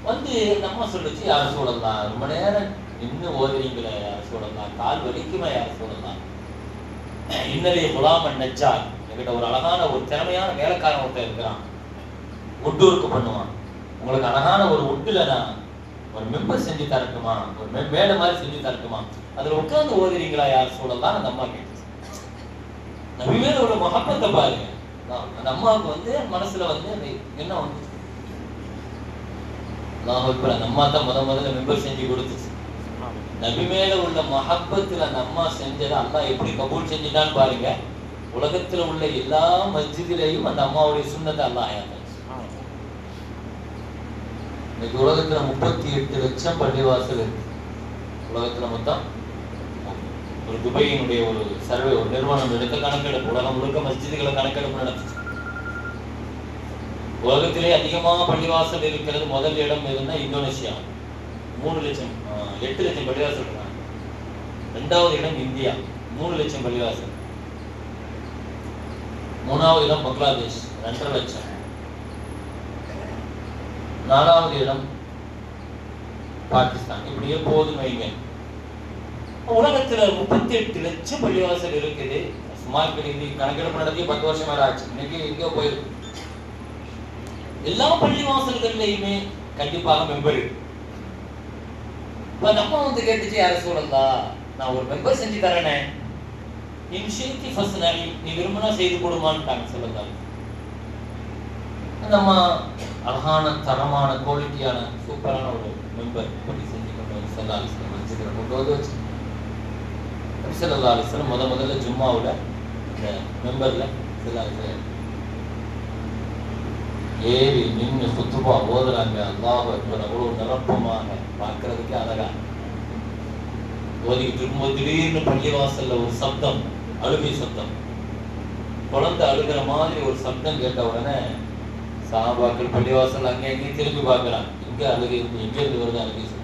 வந்து நம்ம சொல்லுச்சு, யார சொல்லலாம், ரொம்ப நேரம் நின்று ஓதுறீங்களே யார சொல்லலாம், கால் வலிக்குமா யார சொல்லலாம், இன்னலே குலாமன் நஜ்ஜார், என்கிட்ட ஒரு அழகான ஒரு திறமையான வேலைக்காரன் ஒருத்தர் இருக்கிறான், உட் ஒர்க் பண்ணுவான், உங்களுக்கு அழகான ஒரு உட்டுல நான் ஒரு மெம்பர் செஞ்சு தரட்டுமா, ஒரு மேடை மாதிரி செஞ்சு தரட்டுமா, அதுல உட்கார்ந்து ஓதுறீங்களா யார சொல்லலாம். அந்த அம்மா கேட்டு நபி மேல உள்ள மஹப்பத்தை பாருங்க. அந்த அம்மாவுக்கு வந்து மனசுல வந்து என்ன வந்து அந்த அம்மா தான் முதல்ல மெம்பர் செஞ்சு கொடுத்துச்சு. நபி மேல உள்ள மஹப்பத்துல அந்த அம்மா செஞ்சதை அல்லாஹ் எப்படி கபூல் செஞ்சுட்டான்னு பாருங்க. உலகத்துல உள்ள எல்லா மஸ்ஜிதிலையும் அந்த அம்மாவுடைய சுன்னத்தை அல்லாஹ் ஆயாச்சு. இன்னைக்கு உலகத்துல 38 லட்சம் பள்ளிவாசல் இருக்கு. உலகத்துல மொத்தம் ஒரு துபையினுடைய ஒரு சர்வே, ஒரு நிறுவனம் எடுத்த கணக்கெடுப்பு, உலகம் முழுக்க மஸ்ஜிதுகளை கணக்கெடுப்பு நடத்துச்சு. உலகத்திலே அதிகமாக பள்ளிவாசல் இருக்கிறது முதல் இடம் எதுன்னா இந்தோனேஷியா, 8 லட்சம் பள்ளிவாசல் இருக்காங்க. 2வது இடம் இந்தியா, 3 லட்சம் பள்ளிவாசல். 3வது இடம் பங்களாதேஷ், 2.5 லட்சம். 4வது இடம் பாகிஸ்தான். இப்படியே போதும் வைங்க. உலகத்துல 38 லட்சம் பள்ளிவாசல் இருக்குது. சுமார் கணக்கெடுப்பு நடத்தி 10 வருஷம் மேல ஆச்சு. இன்னைக்கு எங்கேயோ போயிருக்கு. எல்லா பள்ளிவாசல்கள்லயுமே கண்டிப்பாக மெம்பர் இருக்கு. இப்ப நம்ம வந்து கேட்டுச்சு, யார சொல்லலாம், நான் ஒரு மெம்பர் செஞ்சு தரேனே, இன்ஷியேட்டிவ் ஃபஸ்னல், நீ விரும்பினா செய்து கொடுமான்ட்டாங்க சொல்லலாம். நம்ம அழகான தரமான குவாலிட்டியான சூப்பரான ஒரு மெம்பர் பண்ணி செஞ்சு கொண்டு வந்து ஸல்லல்லாஹு அலைஹி வஸல்லம் மஸ்ஜிதுல கொண்டு வந்து வச்சு ஸல்லல்லாஹு அலைஹி வஸல்லம் முதல்ல ஜும்மாவுல இந்த மெம்பர்ல ஸல்லல்லாஹு ஏறி நின்று குத்துபா ஓதுறாங்க. அல்லாஹ் அக்பர். அவ்வளவு நிரப்பமாக பார்க்கறதுக்கு அழகா ஓதிக்கிட்டு இருக்கும்போது திடீர்னு பள்ளிவாசல்ல ஒரு சப்தம், அழுகை சப்தம், குழந்தை அழுகிற மாதிரி ஒரு சப்தம் கேட்ட உடனே சஹாபாக்கள் பள்ளிவாசல் அங்கே எங்கேயும் திரும்பி பார்க்கிறாங்க. எங்க அழுகை இருந்து, எங்க இருந்து வருது அழுகை சப்தம்.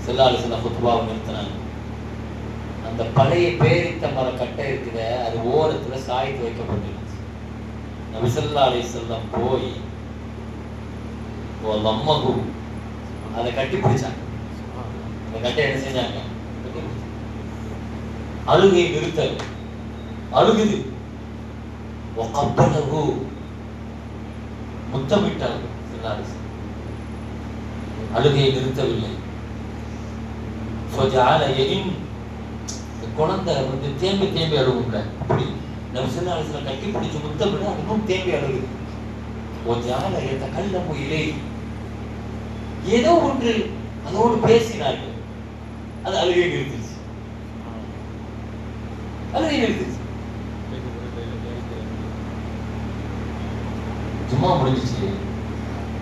ஸல்லல்லாஹு அலைஹி வஸல்லம் குத்துபாவை நிறுத்தினாங்க. அந்த பழைய பேரித்த மர கட்டை இருக்குத, அது ஓரத்துல சாய்த்து வைக்கப்பட்டிருந்துச்சு. நபி ஸல்லல்லாஹு அலைஹி வஸல்லம் போய் லம்மஹு அதை கட்டி பிடிச்சாங்க. அந்த கட்டை என்ன செஞ்சாங்க? அழுகையை நிறுத்தல், அழுகுது. வகப்பலஹு முத்தமிட்டாங்க. அழுகையை நிறுத்தவில்லை. குழந்தை வந்து தேம்பி தேம்பி அழுகும்ல, அப்படி நபி ஸல்லல்லாஹு அலைஹி வஸல்லம் கட்டி பிடிச்சு முத்தமிட இன்னும் தேம்பி அழுகுது. கல்ல முயிலே ஏதோ ஒன்று அதோடு பேசினார்கள். அது அழுகை நிறுத்துச்சு, அழுகை நிறுத்துச்சு. ஜும்மா முடிஞ்சிச்சு.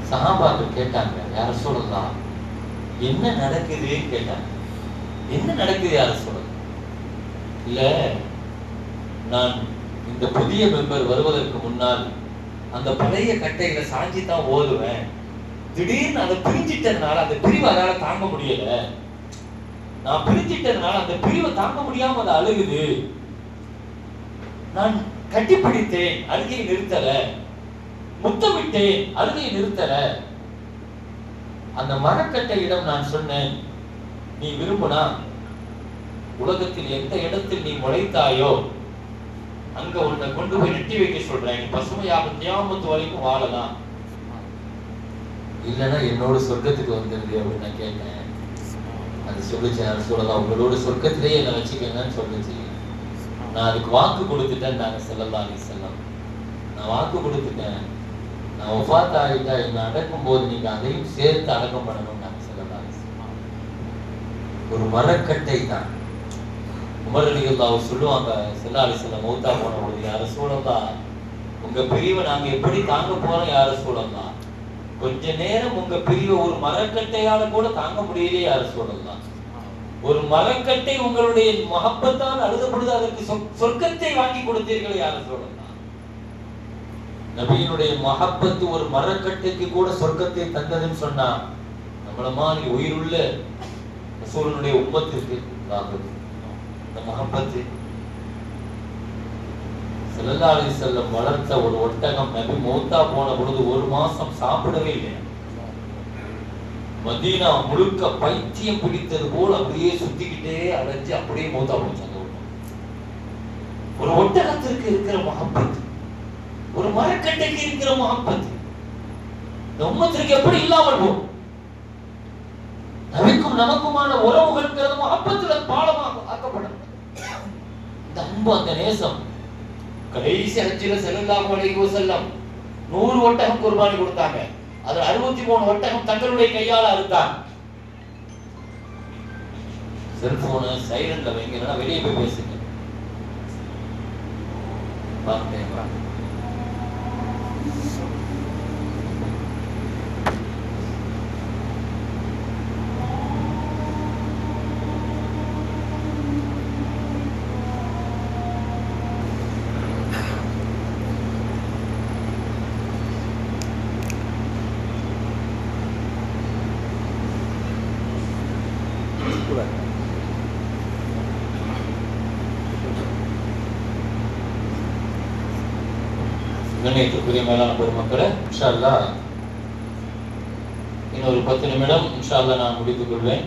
சஹாபாக்கள் கேட்டாங்க, யா ரசூலல்லாஹ் என்ன நடக்குதுன்னு கேட்டாங்க. என்ன நடக்குது யா ரசூலல்லாஹ்? இல்ல, நான் இந்த புதிய மெம்பர் வருவதற்கு முன்னால் அந்த பழைய கட்டைகளை சாஞ்சி தான் ஓதுவேன். திடீர்னு அதை பிரிஞ்சிட்டதுனால அந்த பிரிவை அதால தாங்க முடியல. நான் பிரிஞ்சிட்டதுனால அந்த பிரிவை தாங்க முடியாம அதை அழுகுது. நான் கட்டிப்பிடித்தேன், அழுகையை நிறுத்தல. முத்தமிட்டேன், அழுகையை நிறுத்தல. அந்த மரக்கட்டையிடம் நான் சொன்னேன், நீ விரும்புனா உலகத்தில் எந்த இடத்தில் நீ முளைத்தாயோ அங்க உன்னை கொண்டு போய் நெட்டி வைக்க சொல்றேன். நீ பசுமையாக கியாமத் வரைக்கும் வாழலாம், இல்லைன்னா என்னோட சொர்க்கத்துக்கு வந்துருது அப்படின்னு நான் கேட்டேன். அது சொல்லிச்சு, சொல்லலாம் உங்களோட சொர்க்கத்திலேயே என்னை வச்சுக்கங்கன்னு சொல்லுச்சு. நான் அதுக்கு வாக்கு கொடுத்துட்டேன். நாங்க ஸல்லல்லாஹு அலைஹி வஸல்லம், நான் வாக்கு கொடுத்துட்டேன். நான் வஃபாத் ஆகிட்டா என்னை அடக்கும் போது நீங்க அதையும் சேர்த்து அடக்கம் பண்ணணும். நாங்க ஸல்லல்லாஹு அலைஹி வஸல்லம் ஒரு மரக்கட்டை தான். உமர் ரலியல்லாஹு சொல்லுவாங்க, ஸல்லல்லாஹு அலைஹி வஸல்லம் மௌத்தா போன பொழுது, யா ரசூலல்லாஹ் உங்க பிரிவை நாங்க எப்படி தாங்க போறோம் யா ரசூலல்லாஹ்? கொஞ்ச நேரம் உங்க பிரிவை ஒரு மரக்கட்டையால கூட தாங்க முடியலையே யா ரசூலல்லாஹ். ஒரு மரக்கட்டை உங்களுடைய மஹப்பத்தால் அழுத பொழுது அதற்கு சொர்க்கத்தை வாங்கி கொடுத்தீர்கள் யா ரசூலல்லாஹ். நபியினுடைய மஹப்பத்து ஒரு மரக்கட்டைக்கு கூட சொர்க்கத்தை தந்ததுன்னு சொன்னா, நம்மள மாதிரி உயிருள்ள ரசூலுடைய உம்மத்திற்கு இந்த மஹப்பத்து. ஸல்லல்லாஹு அலைஹி வஸல்லம் வளர்த்த ஒரு ஒட்டகம் நபி மௌத்தா போன பொழுது ஒரு மாசம் சாப்பிடவே இல்லை. மதீனா முழுக்க பைத்தியம் பிடித்தது போல அப்படியே சுத்திக்கிட்டே அலைஞ்சு அப்படியே மௌத்தா போச்சாங்க. ஒரு ஒட்டகத்திற்கு இருக்கிற மஹப்பத், ஒரு மரக்கட்டைக்கு இருக்கிற மஹப்பத் இந்த உம்மத்திற்கு எப்படி இல்லாமல் போகும்? நபிக்கும் நமக்குமான உறவுகள் மஹப்பத்துல பாலமாக ஆக்கப்படும். இந்த அன்பு, அந்த நேசம். கடைசி ஹஜ்ஜில ஸல்லல்லாஹு அலைஹி வஸல்லம் 100 ஒட்டகம் குர்பானி கொடுத்தாங்க. அதுல 63 ஒட்டகம் தங்களுடைய கையால அறுத்தாங்க. செல்போன் சைலண்ட்ல வைங்க, இல்லைன்னா வெளியே போய் பேசுங்க. கண்ணியத்துக்குரிய மேலான பெருமக்களே, இன்ஷா அல்லாஹ் இன்னொரு 10 நிமிடம் இன்ஷா அல்லாஹ் நான் முடித்துக் கொள்வேன்.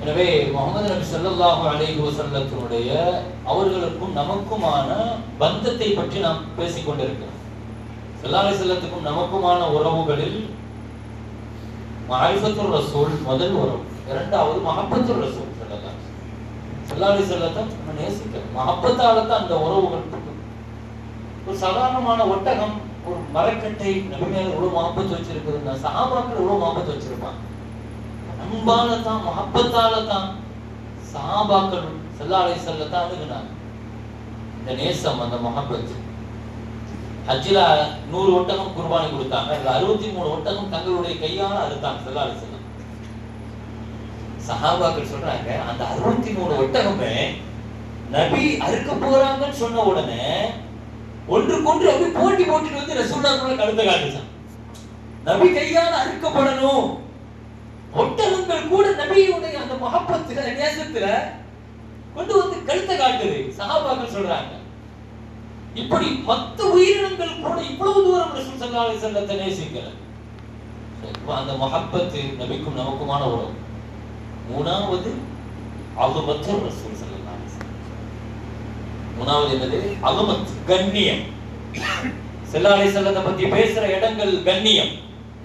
எனவே முஹம்மது நபி ஸல்லல்லாஹு அலைஹி வஸல்லத்தினுடைய அவர்களுக்கும் நமக்குமான பந்தத்தை பற்றி நாம் பேசிக் கொண்டிருக்கிறோம். ஸல்லல்லாஹு அலைஹி வஸல்லத்துக்கும் நமக்குமான உறவுகளில் மஅரிஃபத்துர் ரசூல் முதல் உறவு, இரண்டாவது மஹப்பத்துர் ரசூல். ஸல்லல்லாஹு அலைஹி வஸல்லத்தை நம்ம நேசிக்கிறோம். மஹப்பத்தால தான் அந்த உறவுகள். ஒரு சாதாரணமான ஒட்டகம், ஒரு மரக்கட்டை நபி மேல எவ்வளவு மஹப்பத் வச்சிருக்குதுன்னா, சஹாபாக்கள் எவ்வளவு மஹப்பத் வச்சிருப்பாங்க. அன்பால தான், மஹப்பத்தால தான் சஹாபாக்கள் ஸல்லல்லாஹு அலைஹி வஸல்லத்தை அணுகுனாங்க. இந்த நேசம், அந்த மஹப்பத். ஹஜ்ஜில 100 ஒட்டகம் குர்பானி கொடுத்தாங்க. அதுல 63 ஒட்டகம் தங்களுடைய கையால அறுத்தாங்க ஸல்லல்லாஹு அலைஹி வஸல்லம். சஹாபாக்கள் சொல்றாங்க, அந்த 63 ஒட்டகமே நபி அறுக்க போறாங்கன்னு சொன்ன உடனே ஒன்றுக்கொன்று அப்படி போட்டி போட்டுட்டு வந்து ரசூலுல்லாஹ் கழுத்தை காட்டுச்சான். நபி கையால அறுக்கப்படணும். ஒட்டகங்கள் கூட நபியுடைய அந்த மஹப்பத்துல, நேசத்துல கொண்டு வந்து கழுத்தை காட்டுது. சஹாபாக்கள் சொல்றாங்க, இப்படி மற்ற உயிரினங்கள் கூட இவ்வளவு தூரம் ரசூல் ஸல்லல்லாஹு அலைஹி வஸல்லத்தை நேசிக்கல. அந்த முஹப்பத் நபிக்கும் நமக்குமான உறவு. மூணாவது அலுமத்து ரசூல் ஸல்லல்லாஹு அலைஹி வஸல்லம். மூணாவது என்னது? அலுமத், கண்ணியம். ஸல்லல்லாஹு அலைஹி வஸல்லத்தை பத்தி பேசுற இடங்கள் கண்ணியம்,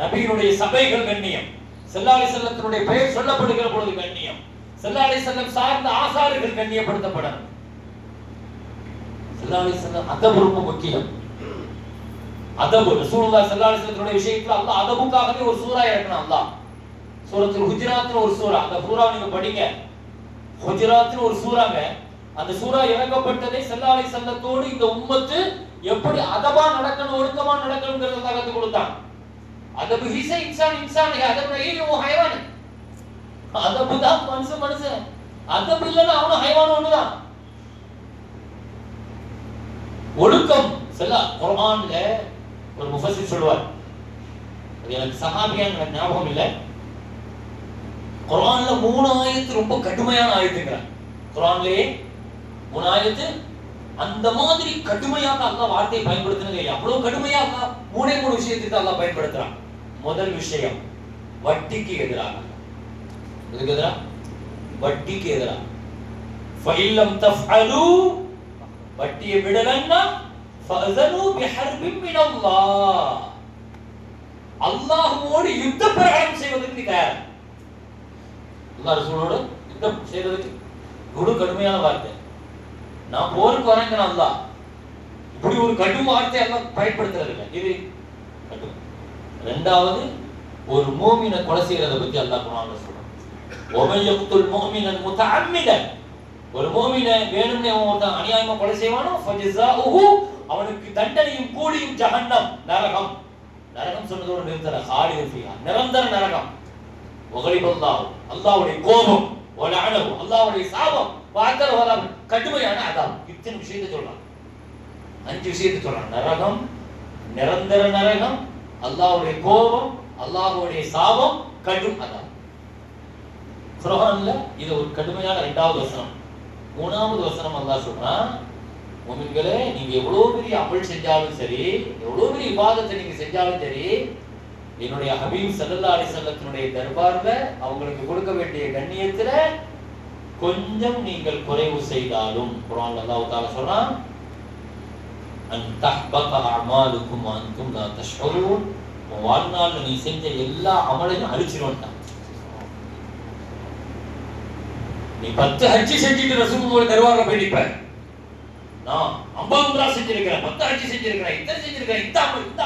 நபியினுடைய சபைகள் கண்ணியம், ஸல்லல்லாஹு அலைஹி வஸல்லத்தினுடைய பெயர் சொல்லப்படுகிற பொழுது கண்ணியம், ஸல்லல்லாஹு அலைஹி வஸல்லம் சார்ந்த ஆசார்கள் கண்ணியப்படுத்தப்படணும். ஸல்லல்லாஹு அலைஹி வஸல்லம் அதப் ரொம்ப முக்கியம். அதப் ரசூலுல்லாஹி ஸல்லல்லாஹு அலைஹி வஸல்லத்துடைய விஷயத்துல அல்லாஹ் அதபுக்காகவே ஒரு சூரா இறக்குனான். அல்லாஹ் சூரத்துல் ஹுஜராத்னு ஒரு சூரா, அந்த சூராவை நீங்க படிங்க. ஹுஜராத்னு ஒரு சூராங்க. அந்த சூரா இறக்கப்பட்டதே ஸல்லல்லாஹு அலைஹி வஸல்லத்தோடு இந்த உம்மத்து எப்படி அதபா நடக்கணும், ஒழுக்கமா நடக்கணும்ங்கறத கத்து கொடுத்தான். அதபு ஹிச இன்சான் இன்சான் அதபு நஹீனு ஹைவான். அதபு தான் மனுஷன். அதபு இல்லனா அவனும் ஹைவான் ஒண்ணுதான். ஒழுக்கம் குர்ஆன்ல ஒரு முஃபஸ்ஸிர் சொல்வார், அது எனக்கு சஹாபியான ஞாபகம் இல்ல. குர்ஆன்ல 3 ஆயத்து ரொம்ப கடுமையான ஆயத்துங்கறாங்க. குர்ஆன்லயே 3 ஆயத்து அந்த மாதிரி கடுமையாக அல்லாஹ் வார்த்தையை பயன்படுத்தினதே இல்லை. அவ்வளவு கடுமையாக அல்லாஹ் 3 விஷயத்துக்கு அல்லாஹ் பயன்படுத்துறான். முதல் விஷயம் வட்டிக்கு எதிராக. எதுக்கு எதிராக? வட்டிக்கு எதிராக. ஃபஇல்லம் தஃஅலு, வட்டியை விடலன்னா ஃபஅஸனு பிஹர்பின் மினல்லாஹ், அல்லாஹ்வோடு யுத்த பிரகடனம் செய்வதற்கு தயார். அல்லாஹ் ரசூலோடு யுத்தம் செய்வதற்கு இவ்வளவு கடுமையான வார்த்தை. நான் போருக்கு வரேன் அல்லாஹ் இப்படி ஒரு கடும் வார்த்தை அல்லாஹ் பயன்படுத்துறது இல்லை. இது கடும். இரண்டாவது, ஒரு மூமினை கொலை செய்யறதை பத்தி அல்லாஹ் குர்ஆன்ல சொல்றான். வமன் யக்துல் முஃமினன் முதஅம்மிதன், ஒரு மூமினை வேணும்னே ஒருத்தன் அநியாயமா கொலை செய்வானோ ஃபஜஸாஉஹு, அவனுக்கு தண்டனையும் கூலியும் ஜஹன்னம், நரகம். நரகம் சொன்னதோடு நிறுத்தல, ஹாலிது ஃபீஹா, நிரந்தர நரகம். வகலிபல்லாஹு, அல்லாஹ்வுடைய கோபம், வலஅனஹு, அல்லாஹ்வுடைய சாபம், வாதர் வலம், கடுமையான அதாப். இத்தனை விஷயத்தை சொல்றான். 5 விஷயத்தை சொல்றான். நரகம், நிரந்தர நரகம், அல்லாஹ்வுடைய கோபம், அல்லாஹ்வுடைய சாபம், கடும் அதாப். குர்ஆன்ல இது ஒரு கடுமையான 2வது வசனம். 3வது வசனம் அல்லாஹ் சொல்றான், முஃமின்களே, நீங்க எவ்வளவு பெரிய அமல் செஞ்சாலும் சரி, எவ்வளவு பெரிய இபாதத்தை நீங்க செஞ்சாலும் சரி, என்னுடைய ஹபீப் ஸல்லல்லாஹு அலைஹி வஸல்லத்தினுடைய தர்பார்ல அவங்களுக்கு கொடுக்க வேண்டிய கண்ணியத்துல கொஞ்சம் நீங்கள் குறைவு செய்தாலும், குர்ஆன்ல அல்லாஹ் தஆலா சொல்றான், அன் தஹ்பத அமாலுக்கும் அன்தும் லா தஷ்உரூன், வாழ்நாள்ல நீ செஞ்ச எல்லா அமலையும் அழிச்சிருவான். நீ 10 ஹஜ் செஞ்சிட்டு ரசூலுல்லாஹி தர்பார்ல போய் நிப்ப, நான் 50 உம்ரா செஞ்சிருக்கேன், 10 ஹஜ் செஞ்சிருக்கேன், இத்தனை செஞ்சிருக்கேன், இந்த அமல் இந்த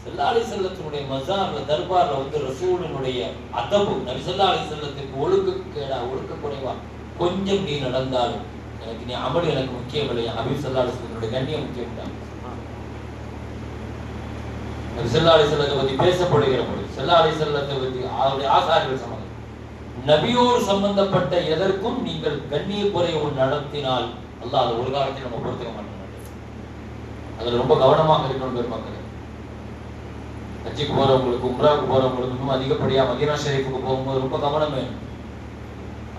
ஸல்லல்லாஹு அலைஹி வஸல்லத்துடைய மஸார்ல தர்பார்ல வந்து ரசூலுடைய அதபு, நபி ஸல்லல்லாஹு அலைஹி வஸல்லத்துக்கு ஒழுக்கக்கேடா, ஒழுக்க குறைவா கொஞ்சம் நீ நடந்தாலும் எனக்கு நீ அமல் எனக்கு முக்கியம் இல்லை, ஹபீப் ஸல்லல்லாஹு அலைஹி வஸல்லத்துடைய கண்ணியம் முக்கியம் தான். நபி ஸல்லல்லாஹு அலைஹி வஸல்லத்தை பத்தி பேசப்படுகிற பொழுது ஸல்லல்லாஹு அலைஹி வஸல்லத்தை பத்தி அவருடைய ஆசாரிகள் சம்பந்தம், நபியோடு சம்பந்தப்பட்ட எதற்கும் நீங்கள் கண்ணிய குறைவு நடத்தினால் அல்லாஹ் அதை ஒரு காலத்தில் நம்ம பொறுத்துக்க மாட்டோம். அதுல ரொம்ப கவனமாக இருக்கணும் பெருமக்களே. ஹஜ்ஜுக்கு போறவங்களுக்கு, உம்ராவுக்கு போறவங்களுக்கு இன்னும் அதிகப்படியா மதீனா ஷரீஃபுக்கு போகும்போது ரொம்ப கவனம் வேணும்.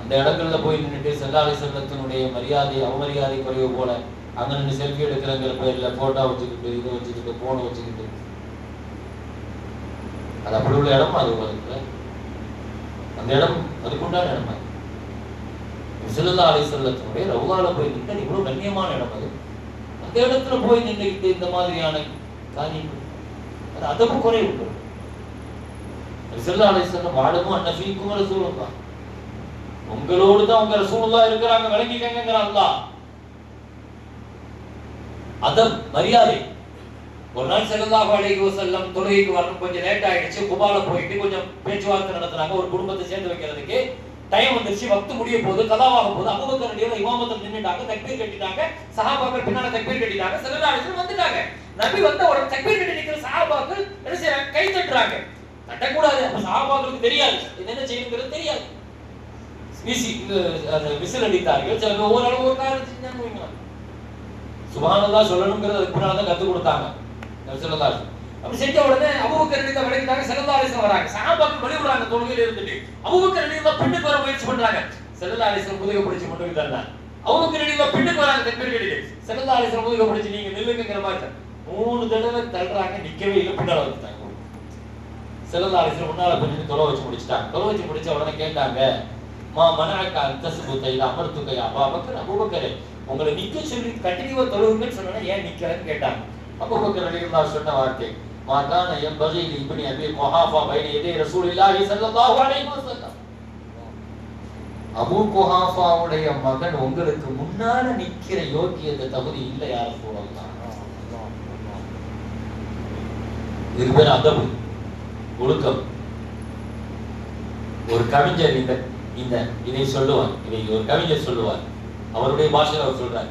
அந்த இடங்கள்ல போய் நின்றுட்டு ஸல்லல்லாஹு அலைஹி வஸல்லத்தினுடைய மரியாதை அவமரியாதை குறைவு போல அங்க நின்று செல்ஃபி எடுக்கிறங்கிற பேர்ல போட்டோ வச்சுக்கிட்டு, இதை வச்சுக்கிட்டு, போனை வச்சுக்கிட்டு, அது அப்படி உள்ள இடம் அது இருக்குல்ல, அந்த இடம் அதுக்குண்டான இடம். ஸல்லல்லாஹு அலைஹி வஸல்லத்தினுடைய ரவுலால போய் நின்று இவ்வளவு கண்ணியமான இடம் அது. அந்த இடத்துல போய் நின்றுக்கிட்டு இந்த மாதிரியான காரியங்கள் அது அதபு குறைவு. ஸல்லல்லாஹு அலைஹி வஸல்லம் வாழும் அன்னஃபீக்கும் ரசூலுல்லாஹ், உங்களோடு தான் உங்க ரசூலுல்லாஹ் இருக்கிறாங்க, விளங்கிக்கங்கங்கற அல்லாஹ். அதப் மரியாதை. ஒரு நாள் ஸல்லல்லாஹு அலைஹி வஸல்லம் தொழுகைக்கு வரணும், கொஞ்சம் லேட் ஆயிடுச்சு, குபால போயிட்டு கொஞ்சம் பேச்சுவார்த்தை நடத்துறாங்க. ஒரு குடும்பத்தை சேர்ந்து வைக்கிறதுக்கு டைம் வந்துருச்சு, வக்து முடிய போகுது, கதாவாக போகுது. அபூபக்கர் ரலியல்லாஹு இமாமத்துல நின்னுட்டாங்க, தக்பீர் கட்டிட்டாங்க, சஹாபாக்கள் பின்னால தக்பீர் கட்டிட்டாங்க, ஸல்லல்லாஹு அலைஹி வஸல்லம் வந்துட்டாங்க. நபி வந்த உடனே தக்பீர் கட்டி நிக்கிற சஹாபாக்கள் என்ன செய்றாங்க? கை தட்டுறாங்க. தட்டக்கூடாது, அப்ப சஹாபாக்களுக்கு தெரியாது என்ன செய்யணுங்கிறது தெரியாது. விசில் அடித்தார்கள். சில ஓரளவு ஒரு காரணம் செஞ்சாங்க வைங்களா, சுப்ஹானல்லாஹ் சொல்லணுங்கிறது அதுக்கு பின்னால தான் கத்து கொடுத்தாங்க நபி ஸல்லல்லாஹு அலைஹி வஸல்லம். அப்படி செஞ்ச உடனே அபூபக்கர் ரலியல்லாஹு விளக்கிட்டாங்க, ஸல்லல்லாஹு அலைஹி வஸல்லம் வராங்க. சஹாபாக்கள் வெளிய வராங்க தொழுகையில இருந்துட்டு. அபூபக்கர் ரலியல்லாஹு பின்னுக்கு வர முயற்சி பண்றாங்க. ஸல்லல்லாஹு அலைஹி வஸல்லம் முதுக பிடிச்சு முன்னுக்கு தள்ளினாங்க. அபூபக்கர் ரலியல்லாஹு பின்னுக்கு வராங்க தக்பீர் கட்டிட்டு. ஸல்லல்லாஹு அலைஹி வஸல்லம் முதுக பிடிச்சு நீங்க நில்லுங்கங்கிற மாதிரி 3 தடவை தள்ளுறாங்க, நிக்கவே இல்லை, பின்னால வந்துட்டாங்க. ஸல்லல்லாஹு அலைஹி வஸல்லம் முன்னால போய் தொலை வச்சு முடிச்சிட்டாங்க. தொலை வச்சு முடிச்ச உடனே கேட்டாங்க, மா மனஅக அன்தஸ்புத இலா அமர்துக யா அபூபக்கர், அபூபக்கர் உங்களை நிக்க சொல்லி கண்டினியூவா தொழுவுங்கன்னு சொன்னா ஏன் நிக்கலன்னு கேட்டாங்க. அபூபக்கர் ரலியல்லாஹு சொன்ன வார்த்தை, மா கான யம்பகி லி இப்னி அபி குஹாஃபா பைன யதை ரசூலில்லாஹி ஸல்லல்லாஹு அலைஹி வஸல்லம். அபூ குஹாஃபாவுடைய மகன் உங்களுக்கு முன்னால நிக்கிற யோக்கியத்தை தகுதி இல்லை யார சொல்லலாம். இது பேர் அதபு, ஒழுக்கம். ஒரு கவிஞர் இதை சொல்லுவார், இதை ஒரு கவிஞர் சொல்லுவார், அவருடைய பாஷையில் அவர் சொல்றார்,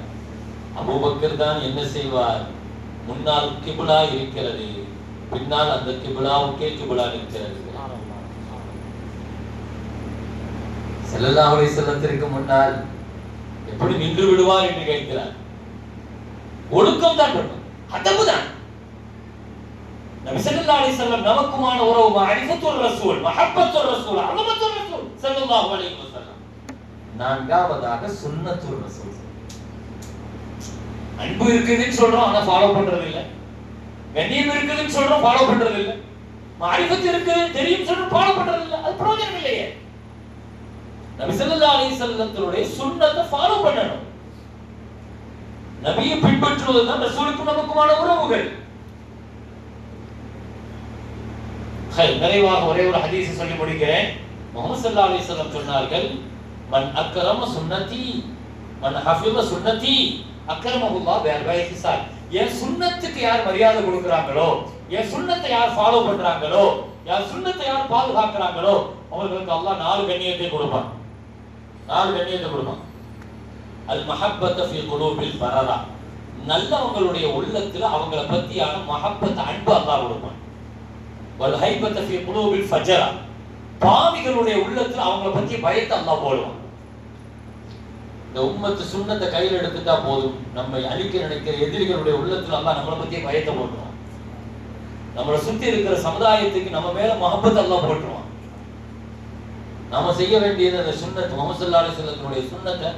அபூபக்கர் தான் என்ன செய்வார், முன்னால் கிபிலா இருக்கிறது, பின்னால் அந்த கிபிலாவுக்கே கிபிலா இருக்கிறது. ஸல்லல்லாஹு அலைஹி வஸல்லத்திற்கு முன்னால் எப்படி நின்று விடுவார் என்று கேட்கிறார். ஒழுக்கம் தான் வேண்டும், அதபு தான். நபி ஸல்லல்லாஹு அலைஹி வஸல்லம் நமக்குமான உறவு மஅரிஃபத்துர் ரசூல், மஹப்பத்துர் ரசூல், அலமத்துர் ரசூல் ஸல்லல்லாஹு அலைஹி வஸல்லம். நான்காவதாக சுன்னத்துர் ரசூல். அன்பு இருக்குதுன்னு சொல்றோம், ஆனா ஃபாலோ பண்றது இல்ல. கண்ணியம் இருக்குதுன்னு சொல்றோம், ஃபாலோ பண்றது இல்ல. மஅரிஃபத் இருக்குது தெரியும் சொல்றோம், ஃபாலோ பண்றது இல்ல. அது பிரயோஜனம் இல்லையே. நபி ஸல்லல்லாஹு அலைஹி வஸல்லத்துடைய சுன்னத்தை ஃபாலோ பண்ணணும். நபியை பின்பற்றுவதுதான் ரசூலுக்கும் நமக்குமான உறவுகள். நிறைவாக ஒரே ஒரு ஹதீஸ் சொல்லி முடிக்கிறேன். முஹம்மது ஸல்லல்லாஹு அலைஹி வஸல்லம் சொன்னார்கள், மன் அக்ரம சுன்னதி மன் ஹஃபிஸ சுன்னதி அக்ரமஹுல்லாஹ் பிஅர்பஇ ஹிசால். என் சுன்னத்துக்கு யார் மரியாதை கொடுக்கறாங்களோ, என் சுன்னத்தை யார் ஃபாலோ பண்றாங்களோ, என் சுன்னத்தை யார் பாதுகாக்கறாங்களோ, அவங்களுக்கு அல்லாஹ் 4 கண்ணியத்தை கொடுப்பான். 4 கண்ணியத்தை கொடுப்பான். அல் மஹப்பத ஃபீ குலூபில் பரரா. நல்லவங்களுடைய உள்ளத்துல அவங்கள பத்தியான மஹப்பத், அன்பு அல்லாஹ் கொடுப்பான். வல் ஹைபத ஃபீ குலூபில் ஃபஜரா. பாவிகளுடைய உள்ளத்துல அவங்கள பத்தி பயத்தை அல்லாஹ் போடுவான். இந்த உம்மத்து சுன்னத்தை கையில் எடுத்துட்டா போதும், நம்மை அழிக்க நினைக்கிற எதிரிகளுடைய உள்ளத்துல அல்லாஹ் நம்மளை பத்தி பயத்தை போட்டுருவான். நம்மளை சுத்தி இருக்கிற சமுதாயத்துக்கு நம்ம மேல மஹப்பத் அல்லாஹ் போட்டுருவான். நாம செய்ய வேண்டியது அந்த சுன்னத், முஹம்மது ஸல்லல்லாஹு அலைஹி வஸல்லத்துடைய சுன்னத்தை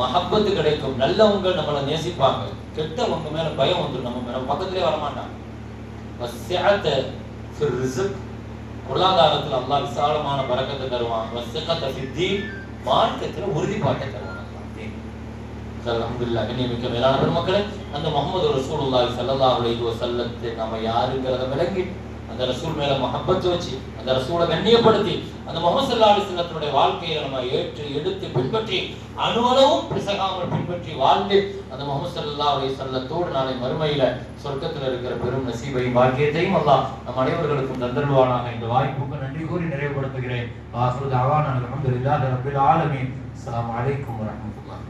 மஹப்பத் கிடைக்கும். நல்லவங்க நம்மளை நேசிப்பாங்க, கெட்டவங்க மேல பயம் வந்துடும், நம்ம பக்கத்திலே வரமாட்டாங்க. வஸ்ஸஅத ஃபிர் ரிஸ்க். பொருளாதாரத்தில் அல்லாஹ் விசாலமான பரக்கத்தை தருவான். வஸ்ஸகத ஃபித்தீன். மார்க்கத்தில் உறுதிப்பாட்டை தருவான். அல்ஹம்துலில்லாஹ். கண்ணியமிக்க மேலான பெருமக்களே, அந்த முஹம்மது ரசூலுல்லாஹி ஸல்லல்லாஹு அலைஹி வஸல்லத்தை நாம யாருங்கிறத விளங்கி அந்த ரசூல் மேல மஹப்பத் வச்சு அந்த ரசூலை கண்ணியப்படுத்தி அந்த முஹம்மது ஸல்லல்லாஹு அலைஹி வஸல்லத்துடைய வாழ்க்கையை நம்ம ஏற்று எடுத்து பின்பற்றி அனுவலவும் பிசகாமல் பின்பற்றி வாழ்ந்து அந்த முஹம்மது ஸல்லல்லாஹு அலைஹி வஸல்லத்தோடு நாளை மறுமையில சொர்க்கத்தில் இருக்கிற பெரும் நசீபையும் பாக்கியத்தையும் அல்லாஹ் நம் அனைவர்களுக்கும் தந்தருள்வானாக. இந்த வாய்ப்புக்கு நன்றி கூறி நிறைவுபடுத்துகிறேன். ஆகிரு தஅவானா அல்ஹம்துலில்லாஹி ரப்பில் ஆலமீன். அஸ்ஸலாமு அலைக்கும் வரஹ்மத்துல்லாஹி.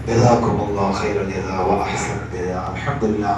جزاكم الله خير الجزاء واحسن الجزاء. الحمد لله.